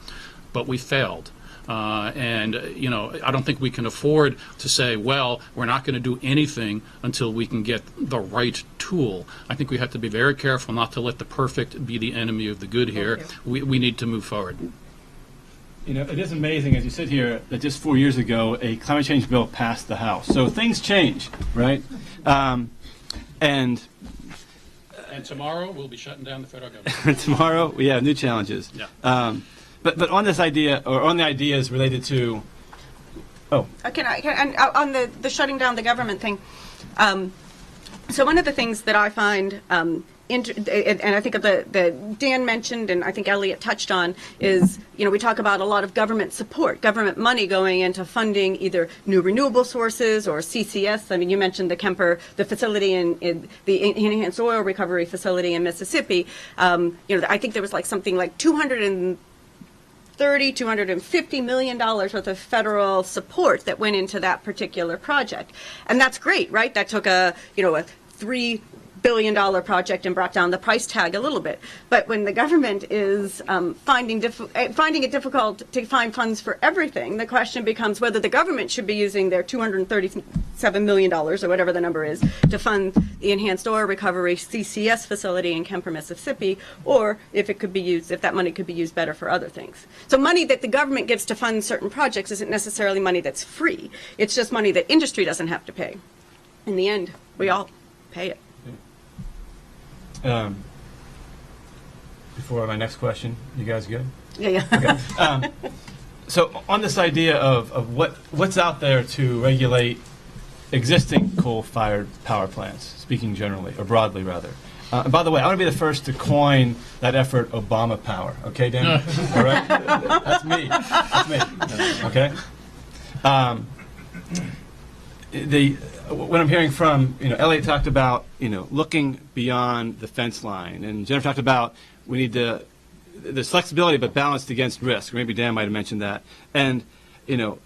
But we failed. I don't think we can afford to say, well, we're not going to do anything until we can get the right tool. I think we have to be very careful not to let the perfect be the enemy of the good here. We need to move forward.
It is amazing, as you sit here, that just 4 years ago, a climate change bill passed the House. So things change, right? And
tomorrow, we'll be shutting down the federal government.
Tomorrow, we have new challenges.
Yeah.
But on this idea, or on the ideas related to,
and on the shutting down the government thing. So one of the things that I find, and I think that Dan mentioned, and I think Elliot touched on, is we talk about a lot of government support, government money going into funding either new renewable sources or CCS. I mean, you mentioned the facility in the enhanced oil recovery facility in Mississippi. I think there was something like $250 million worth of federal support that went into that particular project. And that's great, right? That took a $3 billion project and brought down the price tag a little bit. But when the government is finding it difficult to find funds for everything, the question becomes whether the government should be using their $237 million, or whatever the number is, to fund the enhanced oil recovery CCS facility in Kemper, Mississippi, or if that money could be used better for other things. So money that the government gives to fund certain projects isn't necessarily money that's free. It's just money that industry doesn't have to pay. In the end, we all pay it.
Before my next question, you guys good?
Yeah.
Okay. So on this idea of what's out there to regulate existing coal-fired power plants, speaking generally, or broadly rather. And by the way, I want to be the first to coin that effort Obama power. Okay, Dan? All right? That's me. Okay? What I'm hearing from, Elliot talked about, looking beyond the fence line, and Jennifer talked about we need there's flexibility but balanced against risk. Maybe Dan might have mentioned that. And, the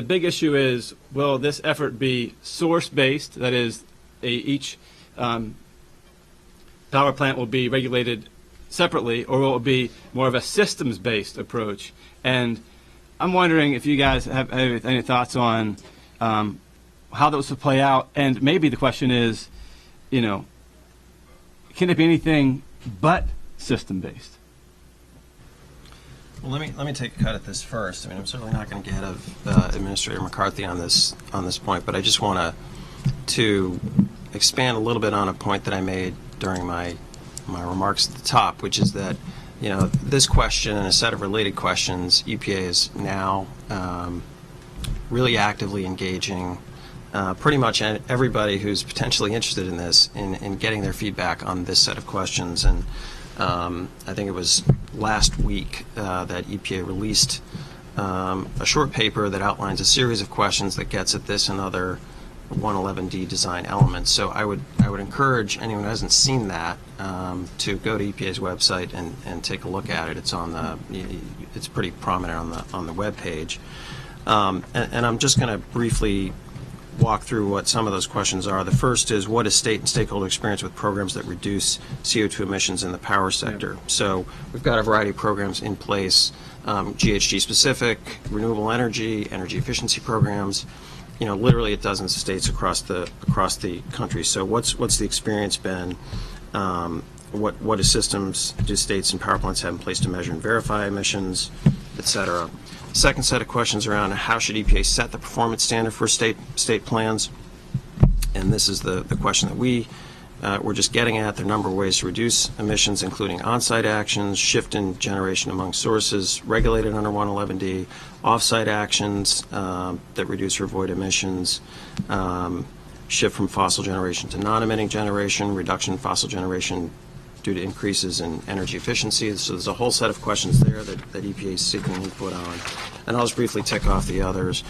big issue is, will this effort be source-based? That is, each power plant will be regulated separately, or will it be more of a systems-based approach? And I'm wondering if you guys have any thoughts on how those will play out, and maybe the question is, can it be anything but system-based?
Well, let me take a cut at this first. I mean, I'm certainly not going to get ahead of Administrator McCarthy on this point, but I just want to expand a little bit on a point that I made during my remarks at the top, which is that this question and a set of related questions, EPA is now really actively engaging pretty much everybody who's potentially interested in this in getting their feedback on this set of questions. And I think it was last week that EPA released a short paper that outlines a series of questions that gets at this and other 111D design elements. So I would encourage anyone who hasn't seen that to go to EPA's website and take a look at it. It's pretty prominent on the web page. And I'm just going to briefly walk through what some of those questions are. The first is, what is state and stakeholder experience with programs that reduce CO2 emissions in the power sector? Yeah. So we've got a variety of programs in place, GHG specific, renewable energy efficiency programs, literally at dozens of states across the country. So what's the experience been? What systems do states and power plants have in place to measure and verify emissions, et cetera? Second set of questions around how should EPA set the performance standard for state plans, and this is the question that we we're just getting at the number of ways to reduce emissions, including on-site actions, shift in generation among sources regulated under 111D, off-site actions that reduce or avoid emissions, shift from fossil generation to non-emitting generation, reduction in fossil generation due to increases in energy efficiency. So there's a whole set of questions there that EPA is seeking input on. And I'll just briefly tick off the others.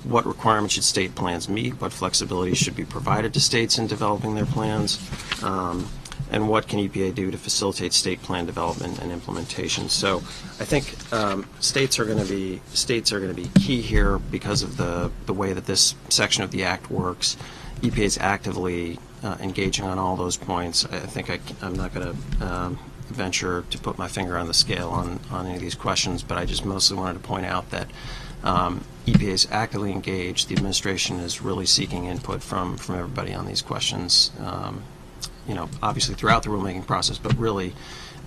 What requirements should state plans meet? What flexibility should be provided to states in developing their plans? And what can EPA do to facilitate state plan development and implementation? So I think states are going to be key here because of the way that this section of the Act works. EPA is actively engaging on all those points. I think I'm not going to venture to put my finger on the scale on any of these questions, but I just mostly wanted to point out that EPA is actively engaged. The administration is really seeking input from everybody on these questions, obviously throughout the rulemaking process, but really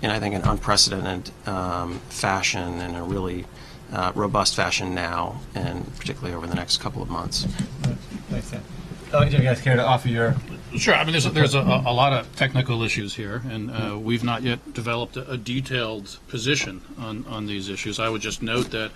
in, I think, an unprecedented fashion and a really robust fashion now, and particularly over the next couple of months.
Thanks, Dan. Do you guys care to offer your...
Sure. I mean, there's a lot of technical issues here, and we've not yet developed a detailed position on these issues. I would just note that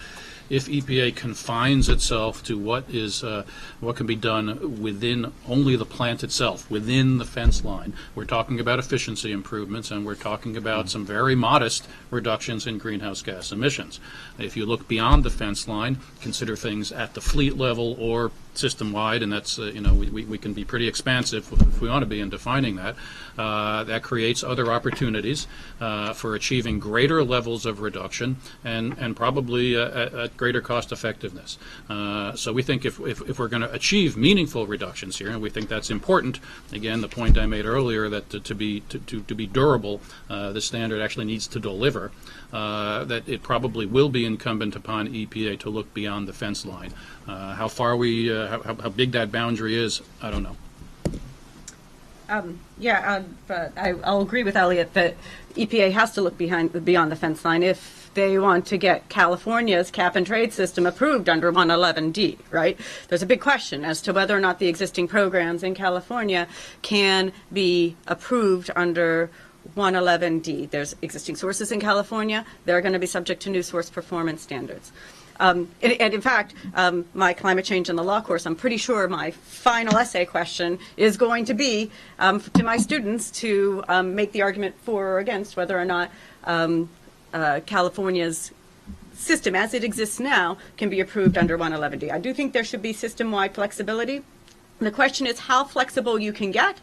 if EPA confines itself to what can be done within only the plant itself, within the fence line, we're talking about efficiency improvements, and we're talking about some very modest reductions in greenhouse gas emissions. If you look beyond the fence line, consider things at the fleet level or system-wide, and that's, we can be pretty expansive if we want to be in defining that. That creates other opportunities for achieving greater levels of reduction and probably at greater cost effectiveness. So we think if we're going to achieve meaningful reductions here, and we think that's important, again, the point I made earlier that to be durable, the standard actually needs to deliver, that it probably will be incumbent upon EPA to look beyond the fence line. How far how big that boundary is, I don't know.
But I'll agree with Elliot that EPA has to look beyond the fence line if they want to get California's cap-and-trade system approved under 111D, right? There's a big question as to whether or not the existing programs in California can be approved under 111D. There's existing sources in California. They're going to be subject to new source performance standards. And in fact, my climate change in the law course, I'm pretty sure my final essay question is going to be to my students to make the argument for or against whether or not California's system as it exists now can be approved under 111D. I do think there should be system-wide flexibility. The question is how flexible you can get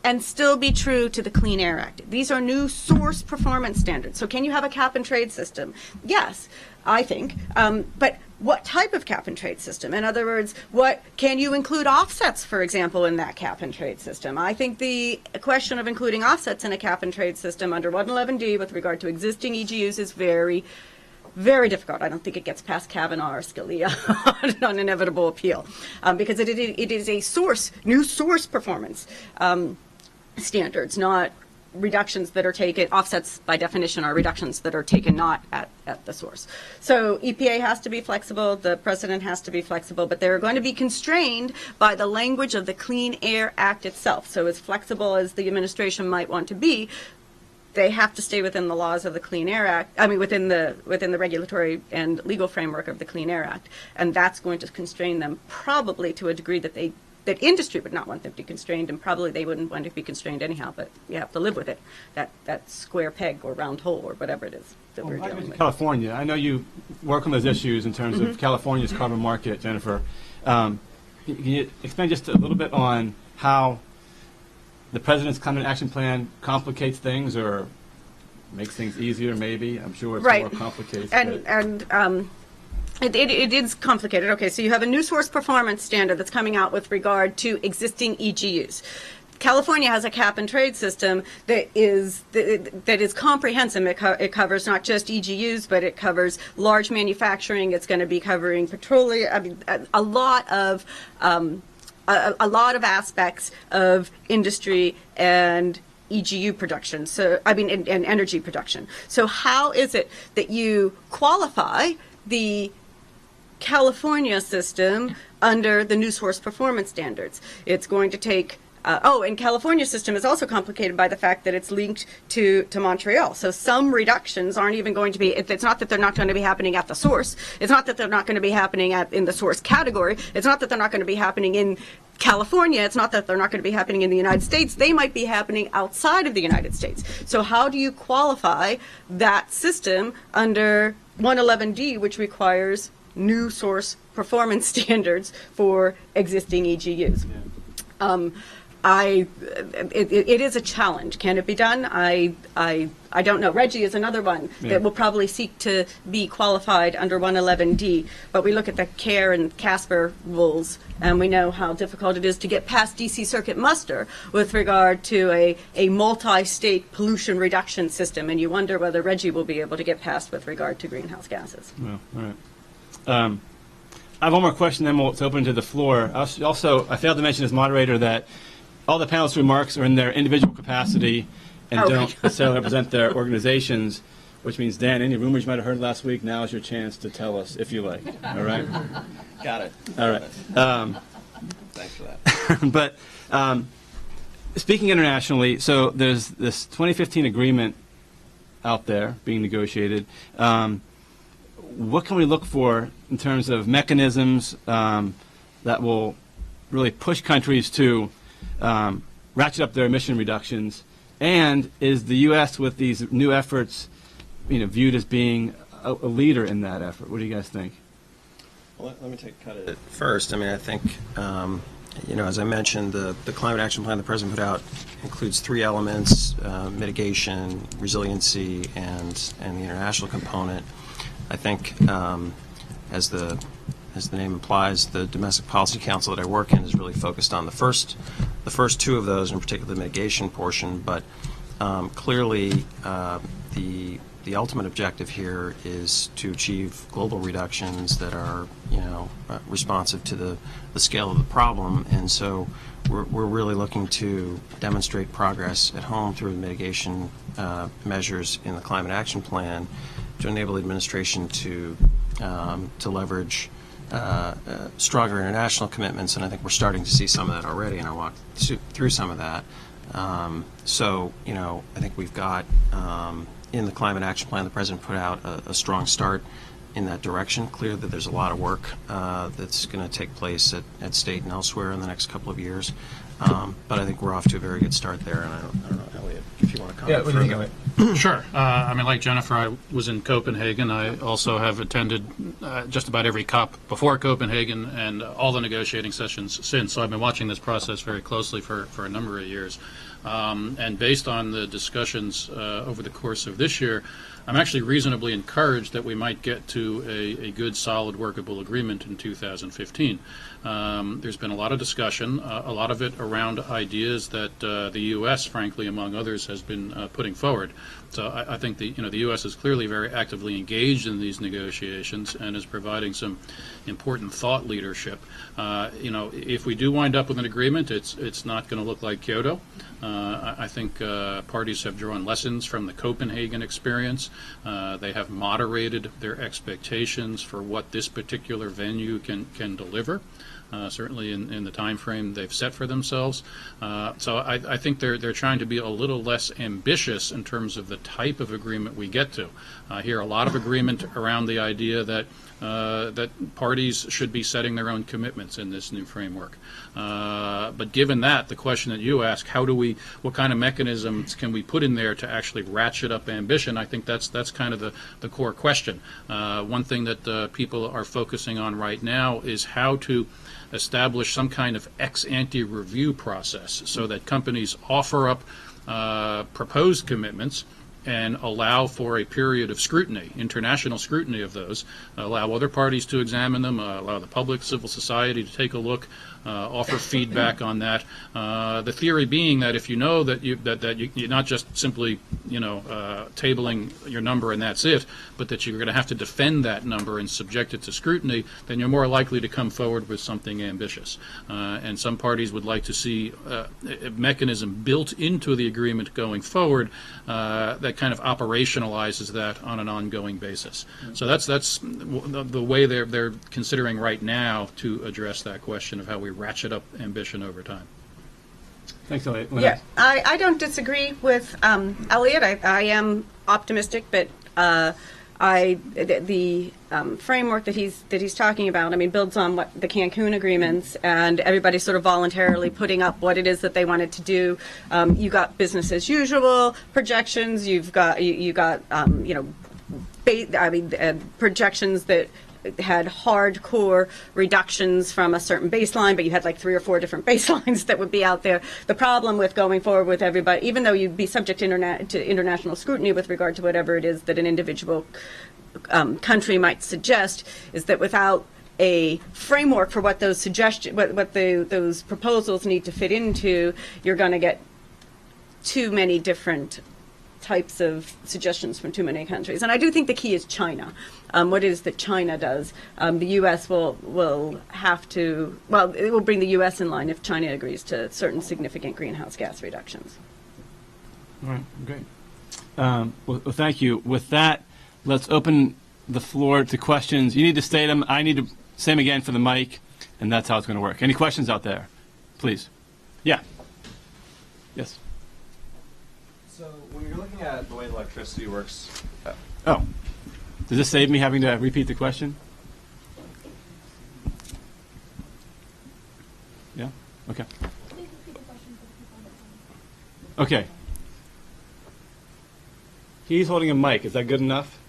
and still be true to the Clean Air Act. These are new source performance standards. So can you have a cap-and-trade system? Yes, I think. But what type of cap-and-trade system? In other words, what can you include offsets, for example, in that cap-and-trade system? I think the question of including offsets in a cap-and-trade system under 111D with regard to existing EGUs is very, very difficult. I don't think it gets past Kavanaugh or Scalia on inevitable appeal because it is a new source performance standards, not reductions that are taken, offsets by definition are reductions that are taken not at the source. So EPA has to be flexible, the president has to be flexible, but they're going to be constrained by the language of the Clean Air Act itself. So as flexible as the administration might want to be, they have to stay within the laws of the Clean Air Act, within the regulatory and legal framework of the Clean Air Act. And that's going to constrain them probably to a degree that industry would not want them to be constrained, and probably they wouldn't want to be constrained anyhow, but you have to live with it, that square peg or round hole or whatever it is that we're dealing with.
California, I know you work on those issues in terms of California's carbon market, Jennifer. Can you expand just a little bit on how the President's Climate Action Plan complicates things or makes things easier, maybe? I'm sure it's more complicated.
It is complicated. Okay, so you have a new source performance standard that's coming out with regard to existing EGUs. California has a cap-and-trade system that is comprehensive. It covers not just EGUs, but it covers large manufacturing. It's going to be covering petroleum. A lot of aspects of industry and EGU production. So and energy production. So how is it that you qualify the California system under the new source performance standards? It's going to take and California's system is also complicated by the fact that it's linked to Montreal. So some reductions aren't even going to be, it's not that they're not going to be happening at the source. It's not that they're not going to be happening in the source category. It's not that they're not going to be happening in California. It's not that they're not going to be happening in the United States. They might be happening outside of the United States. So how do you qualify that system under 111D, which requires new source performance standards for existing EGUs? It is a challenge. Can it be done? I don't know. Reggie is another one that will probably seek to be qualified under 111D. But we look at the CARE and CASPER rules, and we know how difficult it is to get past DC Circuit muster with regard to a multi-state pollution reduction system. And you wonder whether Reggie will be able to get past with regard to greenhouse gases.
Well, all right. I have one more question, then we'll open to the floor. Also, I failed to mention as moderator that all the panelists' remarks are in their individual capacity and don't necessarily represent their organizations, which means, Dan, any rumors you might have heard last week, now is your chance to tell us, if you like. All right?
Got it.
All right.
Thanks for that.
But speaking internationally, so there's this 2015 agreement out there being negotiated. What can we look for in terms of mechanisms that will really push countries to ratchet up their emission reductions? And is the U.S. with these new efforts, viewed as being a leader in that effort? What do you guys think?
Well, let me take a cut at it first. I mean, I think, as I mentioned, the climate action plan the President put out includes 3 elements: mitigation, resiliency, and the international component. I think, as the name implies, the Domestic Policy Council that I work in is really focused on the first 2 of those, in particular the mitigation portion. But clearly, the ultimate objective here is to achieve global reductions that are, responsive to the scale of the problem. And so we're really looking to demonstrate progress at home through mitigation measures in the Climate Action Plan to enable the administration to leverage stronger international commitments, and I think we're starting to see some of that already, and I'll walk through some of that. I think we've got, in the Climate Action Plan the President put out, a strong start in that direction. Clear that there's a lot of work that's going to take place at state and elsewhere in the next couple of years. But I think we're off to a very good start there, and I don't know, Elliot, if you want to comment further.
Sure. Like Jennifer, I was in Copenhagen. I also have attended just about every COP before Copenhagen and all the negotiating sessions since. So I've been watching this process very closely for a number of years. And based on the discussions over the course of this year, I'm actually reasonably encouraged that we might get to a good, solid, workable agreement in 2015. There's been a lot of discussion, a lot of it around ideas that the U.S., frankly, among others, has been putting forward. So I think the U.S. is clearly very actively engaged in these negotiations and is providing some important thought leadership. If we do wind up with an agreement, it's not going to look like Kyoto. I think parties have drawn lessons from the Copenhagen experience. They have moderated their expectations for what this particular venue can deliver. Certainly in the time frame they've set for themselves. So I think they're trying to be a little less ambitious in terms of the type of agreement we get to. I hear a lot of agreement around the idea that parties should be setting their own commitments in this new framework. But given that, the question that you ask, what kind of mechanisms can we put in there to actually ratchet up ambition? I think that's kind of the core question. One thing that people are focusing on right now is how to establish some kind of ex-ante review process so that companies offer up proposed commitments and allow for a period of scrutiny, international scrutiny of those, allow other parties to examine them, allow the public, civil society to take a look, offer feedback on that. The theory being that if you know that you're not just simply tabling your number and that's it, but that you're going to have to defend that number and subject it to scrutiny, then you're more likely to come forward with something ambitious. And some parties would like to see a mechanism built into the agreement going forward that kind of operationalizes that on an ongoing basis. So that's the way they're considering right now to address that question of how we ratchet up ambition over time.
Thanks, Elliot.
Yeah, I don't disagree with Elliot. I am optimistic, but the framework that he's talking about, I mean, builds on what the Cancun agreements, and everybody's sort of voluntarily putting up what it is that they wanted to do. You got business as usual projections. You've got projections that had hardcore reductions from a certain baseline, but you had like 3 or 4 different baselines that would be out there. The problem with going forward with everybody, even though you'd be subject to international scrutiny with regard to whatever it is that an individual country might suggest, is that without a framework for what those those proposals need to fit into, you're going to get too many different types of suggestions from too many countries. And I do think the key is China. What it is that China does. The U.S. will have to, well, it will bring the U.S. in line if China agrees to certain significant greenhouse gas reductions.
All right, great. Well, thank you. With that, let's open the floor to questions. You need to state them. I need to say them again for the mic, and that's how it's going to work. Any questions out there? Please. Yeah. Yes.
So when you're looking at the way electricity works,
Oh, does this save me having to repeat the question? Yeah? Okay. Okay. He's holding a mic. Is that good enough?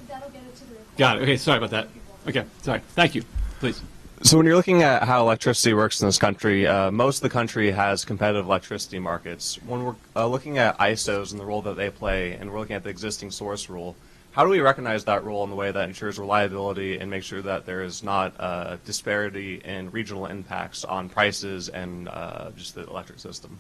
That'll get it to the record.
Got it. Okay, sorry about that. Okay, sorry. Thank you. Please.
so when you're looking at how electricity works in this country, most of the country has competitive electricity markets. When we're looking at ISOs and the role that they play, and we're looking at the existing source rule, how do we recognize that role in the way that ensures reliability and make sure that there is not a disparity in regional impacts on prices and just the electric system?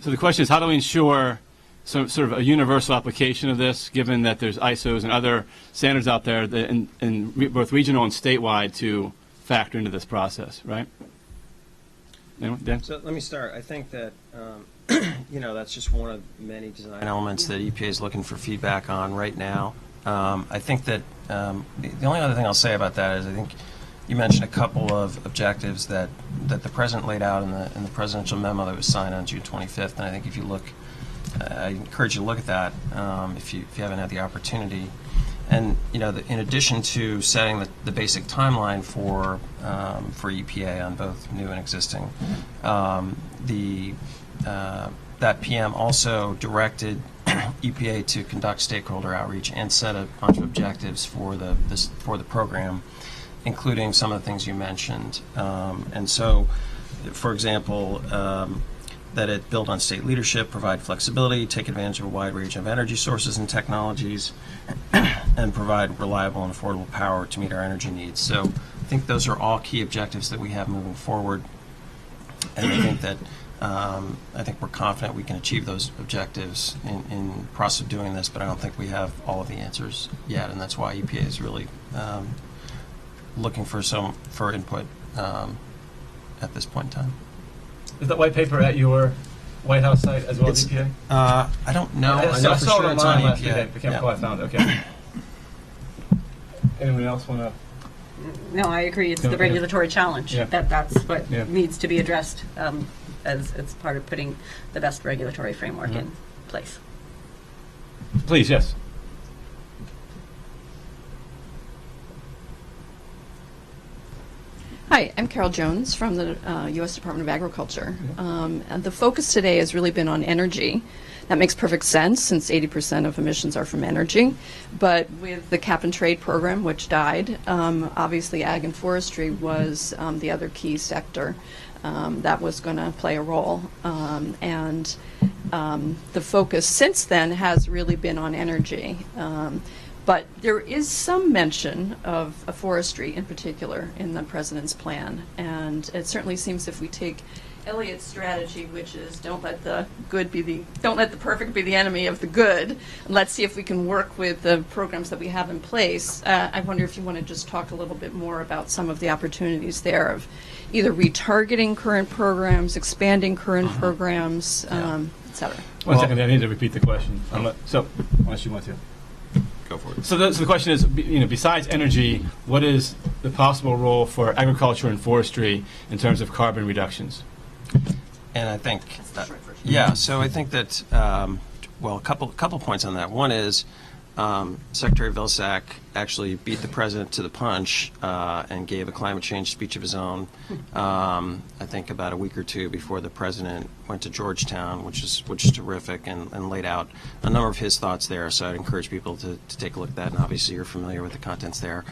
So the question is, how do we ensure sort of a universal application of this, given that there's ISOs and other standards out there that both regional and statewide to factor into this process, right? Anyone? Dan?
So let me start. I think that that's just one of many design elements that EPA is looking for feedback on right now. I think that the only other thing I'll say about that is I think you mentioned a couple of objectives that the president laid out in the presidential memo that was signed on June 25th, and I think if you look, I encourage you to look at that if you haven't had the opportunity. And in addition to setting the basic timeline for EPA on both new and existing, that PM also directed EPA to conduct stakeholder outreach and set a bunch of objectives for the program, including some of the things you mentioned. And so, for example, that it build on state leadership, provide flexibility, take advantage of a wide range of energy sources and technologies, and provide reliable and affordable power to meet our energy needs. So I think those are all key objectives that we have moving forward. And I think that we're confident we can achieve those objectives in the process of doing this, but I don't think we have all of the answers yet, and that's why EPA is really looking for input at this point in time.
Is that white paper at your White House site as well as EPA?
I don't know. I know for
saw
sure
it
it's on
online last
EPA.
week. I can't recall I found it. Okay. Anyone else want to?
No, I agree. It's
Yeah,
the
yeah.
regulatory challenge.
Yeah.
That's what
Yeah.
needs to be addressed as part of putting the best regulatory framework in place.
Please, yes.
Hi, I'm Carol Jones from the U.S. Department of Agriculture. And the focus today has really been on energy. That makes perfect sense since 80% of emissions are from energy. But with the cap and trade program, which died, obviously ag and forestry was the other key sector that was going to play a role. And the focus since then has really been on energy. But there is some mention of forestry in particular in the president's plan, and it certainly seems if we take Elliot's strategy, which is don't let the perfect be the enemy of the good, and let's see if we can work with the programs that we have in place. I wonder if you want to just talk a little bit more about some of the opportunities there of either retargeting current programs, expanding current programs, et cetera.
One second, I need to repeat the question. So, unless you want to.
Go for it.
So the question is, besides energy, what is the possible role for agriculture and forestry in terms of carbon reductions?
And I think, yeah, so I think that, well, a couple points on that. One is Secretary Vilsack actually beat the president to the punch and gave a climate change speech of his own, I think about a week or two before the president went to Georgetown, which is terrific, and laid out a number of his thoughts there. So I'd encourage people to take a look at that, and obviously you're familiar with the contents there.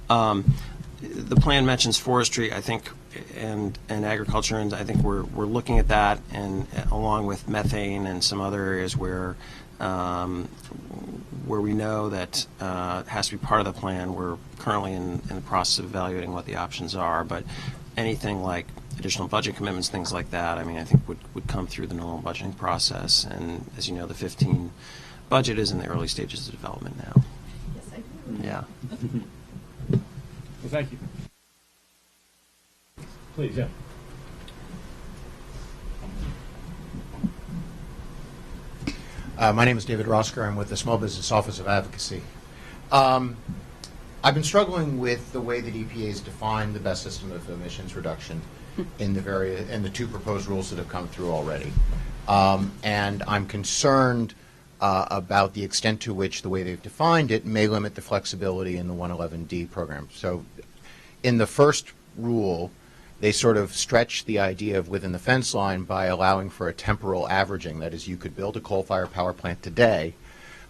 The plan mentions forestry, I think, and agriculture, and I think we're looking at that, and along with methane and some other areas where we know that it has to be part of the plan. We're currently in the process of evaluating what the options are, but anything like additional budget commitments, things like that, I mean, I think would come through the normal budgeting process. And as you know, the 15 budget is in the early stages of development now.
Yes, I do.
Yeah.
Well, thank you. Please, yeah.
My name is David Rosker. I'm with the Small Business Office of Advocacy. I've been struggling with the way that EPA has defined the best system of emissions reduction in the two proposed rules that have come through already. And I'm concerned about the extent to which the way they've defined it may limit the flexibility in the 111D program. So in the first rule, they sort of stretched the idea of within the fence line by allowing for a temporal averaging. That is, you could build a coal-fired power plant today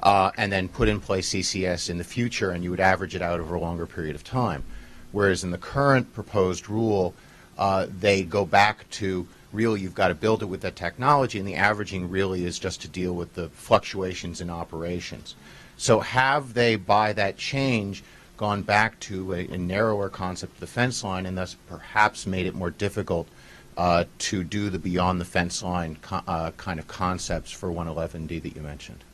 and then put in place CCS in the future, and you would average it out over a longer period of time. Whereas in the current proposed rule, they go back to really you've got to build it with that technology, and the averaging really is just to deal with the fluctuations in operations. So have they, by that change, gone back to a narrower concept of the fence line, and thus perhaps made it more difficult to do the beyond the fence line kind of concepts for 111D that you mentioned?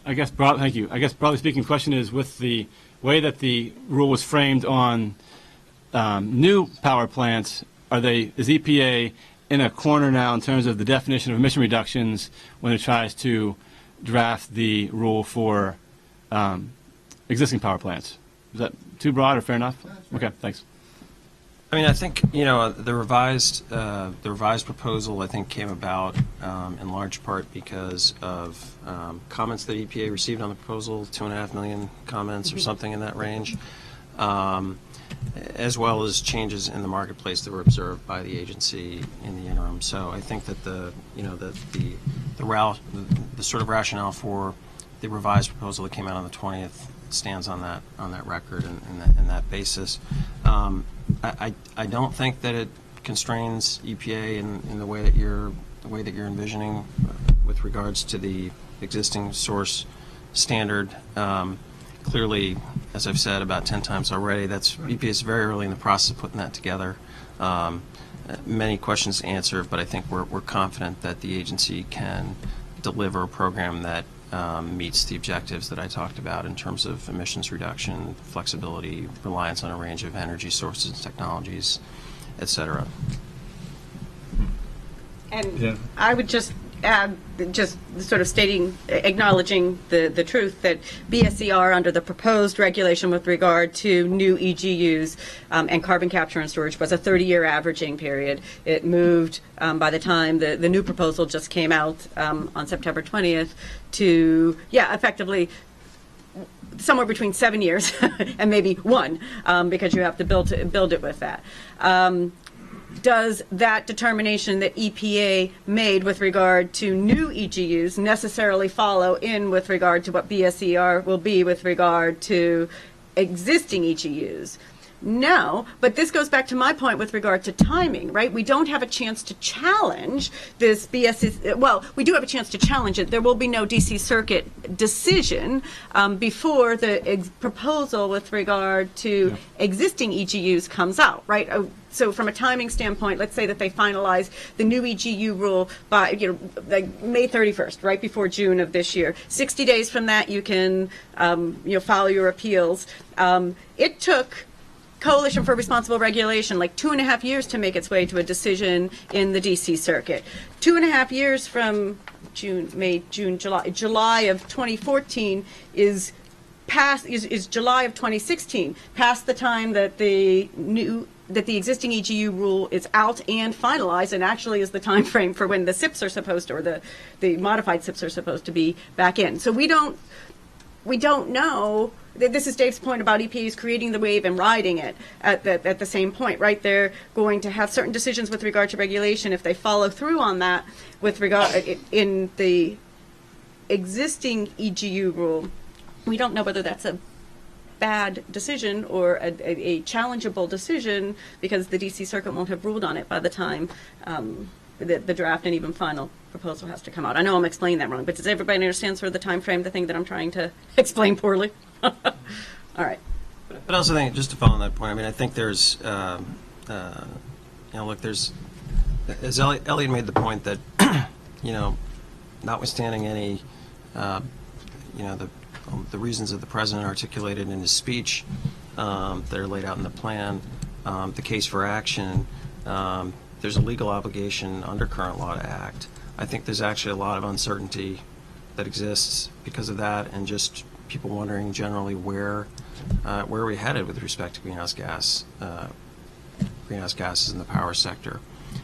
I guess, thank you. I guess broadly speaking, the question is with the way that the rule was framed on new power plants, is EPA in a corner now in terms of the definition of emission reductions when it tries to draft the rule for existing power plants? Is that too broad or fair enough? Okay, thanks.
I mean, I think, the revised proposal, I think, came about in large part because of comments that EPA received on the proposal, 2.5 million comments or something in that range, as well as changes in the marketplace that were observed by the agency in the interim. So I think that the sort of rationale for the revised proposal that came out on the 20th stands on that record and that basis. I don't think that it constrains EPA in the way that you're envisioning with regards to the existing source standard. Clearly, as I've said about 10 times already, EPA is very early in the process of putting that together. Many questions to answer, but I think we're confident that the agency can deliver a program that meets the objectives that I talked about in terms of emissions reduction, flexibility, reliance on a range of energy sources and technologies, et cetera.
And
Yeah.
I would just add, just sort of acknowledging the truth that BSER under the proposed regulation with regard to new EGUs and carbon capture and storage was a 30-year averaging period. It moved by the time the new proposal just came out on September 20th to, effectively somewhere between 7 years and maybe one, because you have to build it with that. Does that determination that EPA made with regard to new EGUs necessarily follow in with regard to what BSER will be with regard to existing EGUs? No, but this goes back to my point with regard to timing, right? We don't have a chance to challenge this well, we do have a chance to challenge it. There will be no DC Circuit decision before the proposal with regard to existing EGUs comes out, right? So from a timing standpoint, let's say that they finalize the new EGU rule by, like May 31st, right before June of this year. 60 days from that, you can, file your appeals. It took Coalition for Responsible Regulation like 2.5 years to make its way to a decision in the DC Circuit. 2.5 years from July of 2014 is past is July of 2016, past the time that the existing EGU rule is out and finalized, and actually is the time frame for when the SIPs are supposed to, or the modified SIPs are supposed to be back in. So we don't know. This is Dave's point about EPA's creating the wave and riding it at the same point, right? They're going to have certain decisions with regard to regulation. If they follow through on that with regard in the existing EGU rule, we don't know whether that's a bad decision or a challengeable decision, because the DC Circuit won't have ruled on it by the time the draft and even final proposal has to come out. I know I'm explaining that wrong, but does everybody understand sort of the time frame, the thing that I'm trying to explain poorly? All right.
But I also think, just to follow on that point, I mean, I think there's, look, there's, as Elliot made the point that, notwithstanding any, the reasons that the president articulated in his speech that are laid out in the plan, the case for action, there's a legal obligation under current law to act. I think there's actually a lot of uncertainty that exists because of that, and just people wondering generally where are we headed with respect to greenhouse gases in the power sector.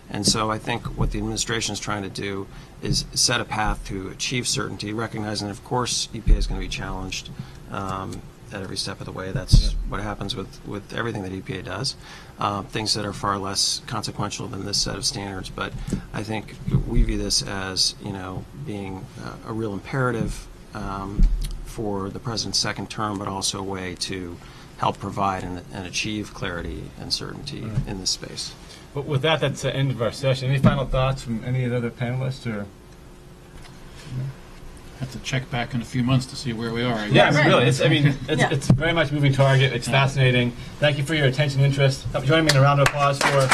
And so I think what the administration is trying to do is set a path to achieve certainty, recognizing that, of course, EPA is going to be challenged at every step of the way. That's what happens with everything that EPA does, things that are far less consequential than this set of standards. But I think we view this as, being a real imperative for the president's second term, but also a way to help provide and achieve clarity and certainty in this space.
But with that, that's the end of our session. Any final thoughts from any of the other panelists? Or
Have to check back in a few months to see where we are. I
yeah,
guess.
really. It's very much moving target. It's fascinating. Thank you for your attention and interest. Join me in a round of applause for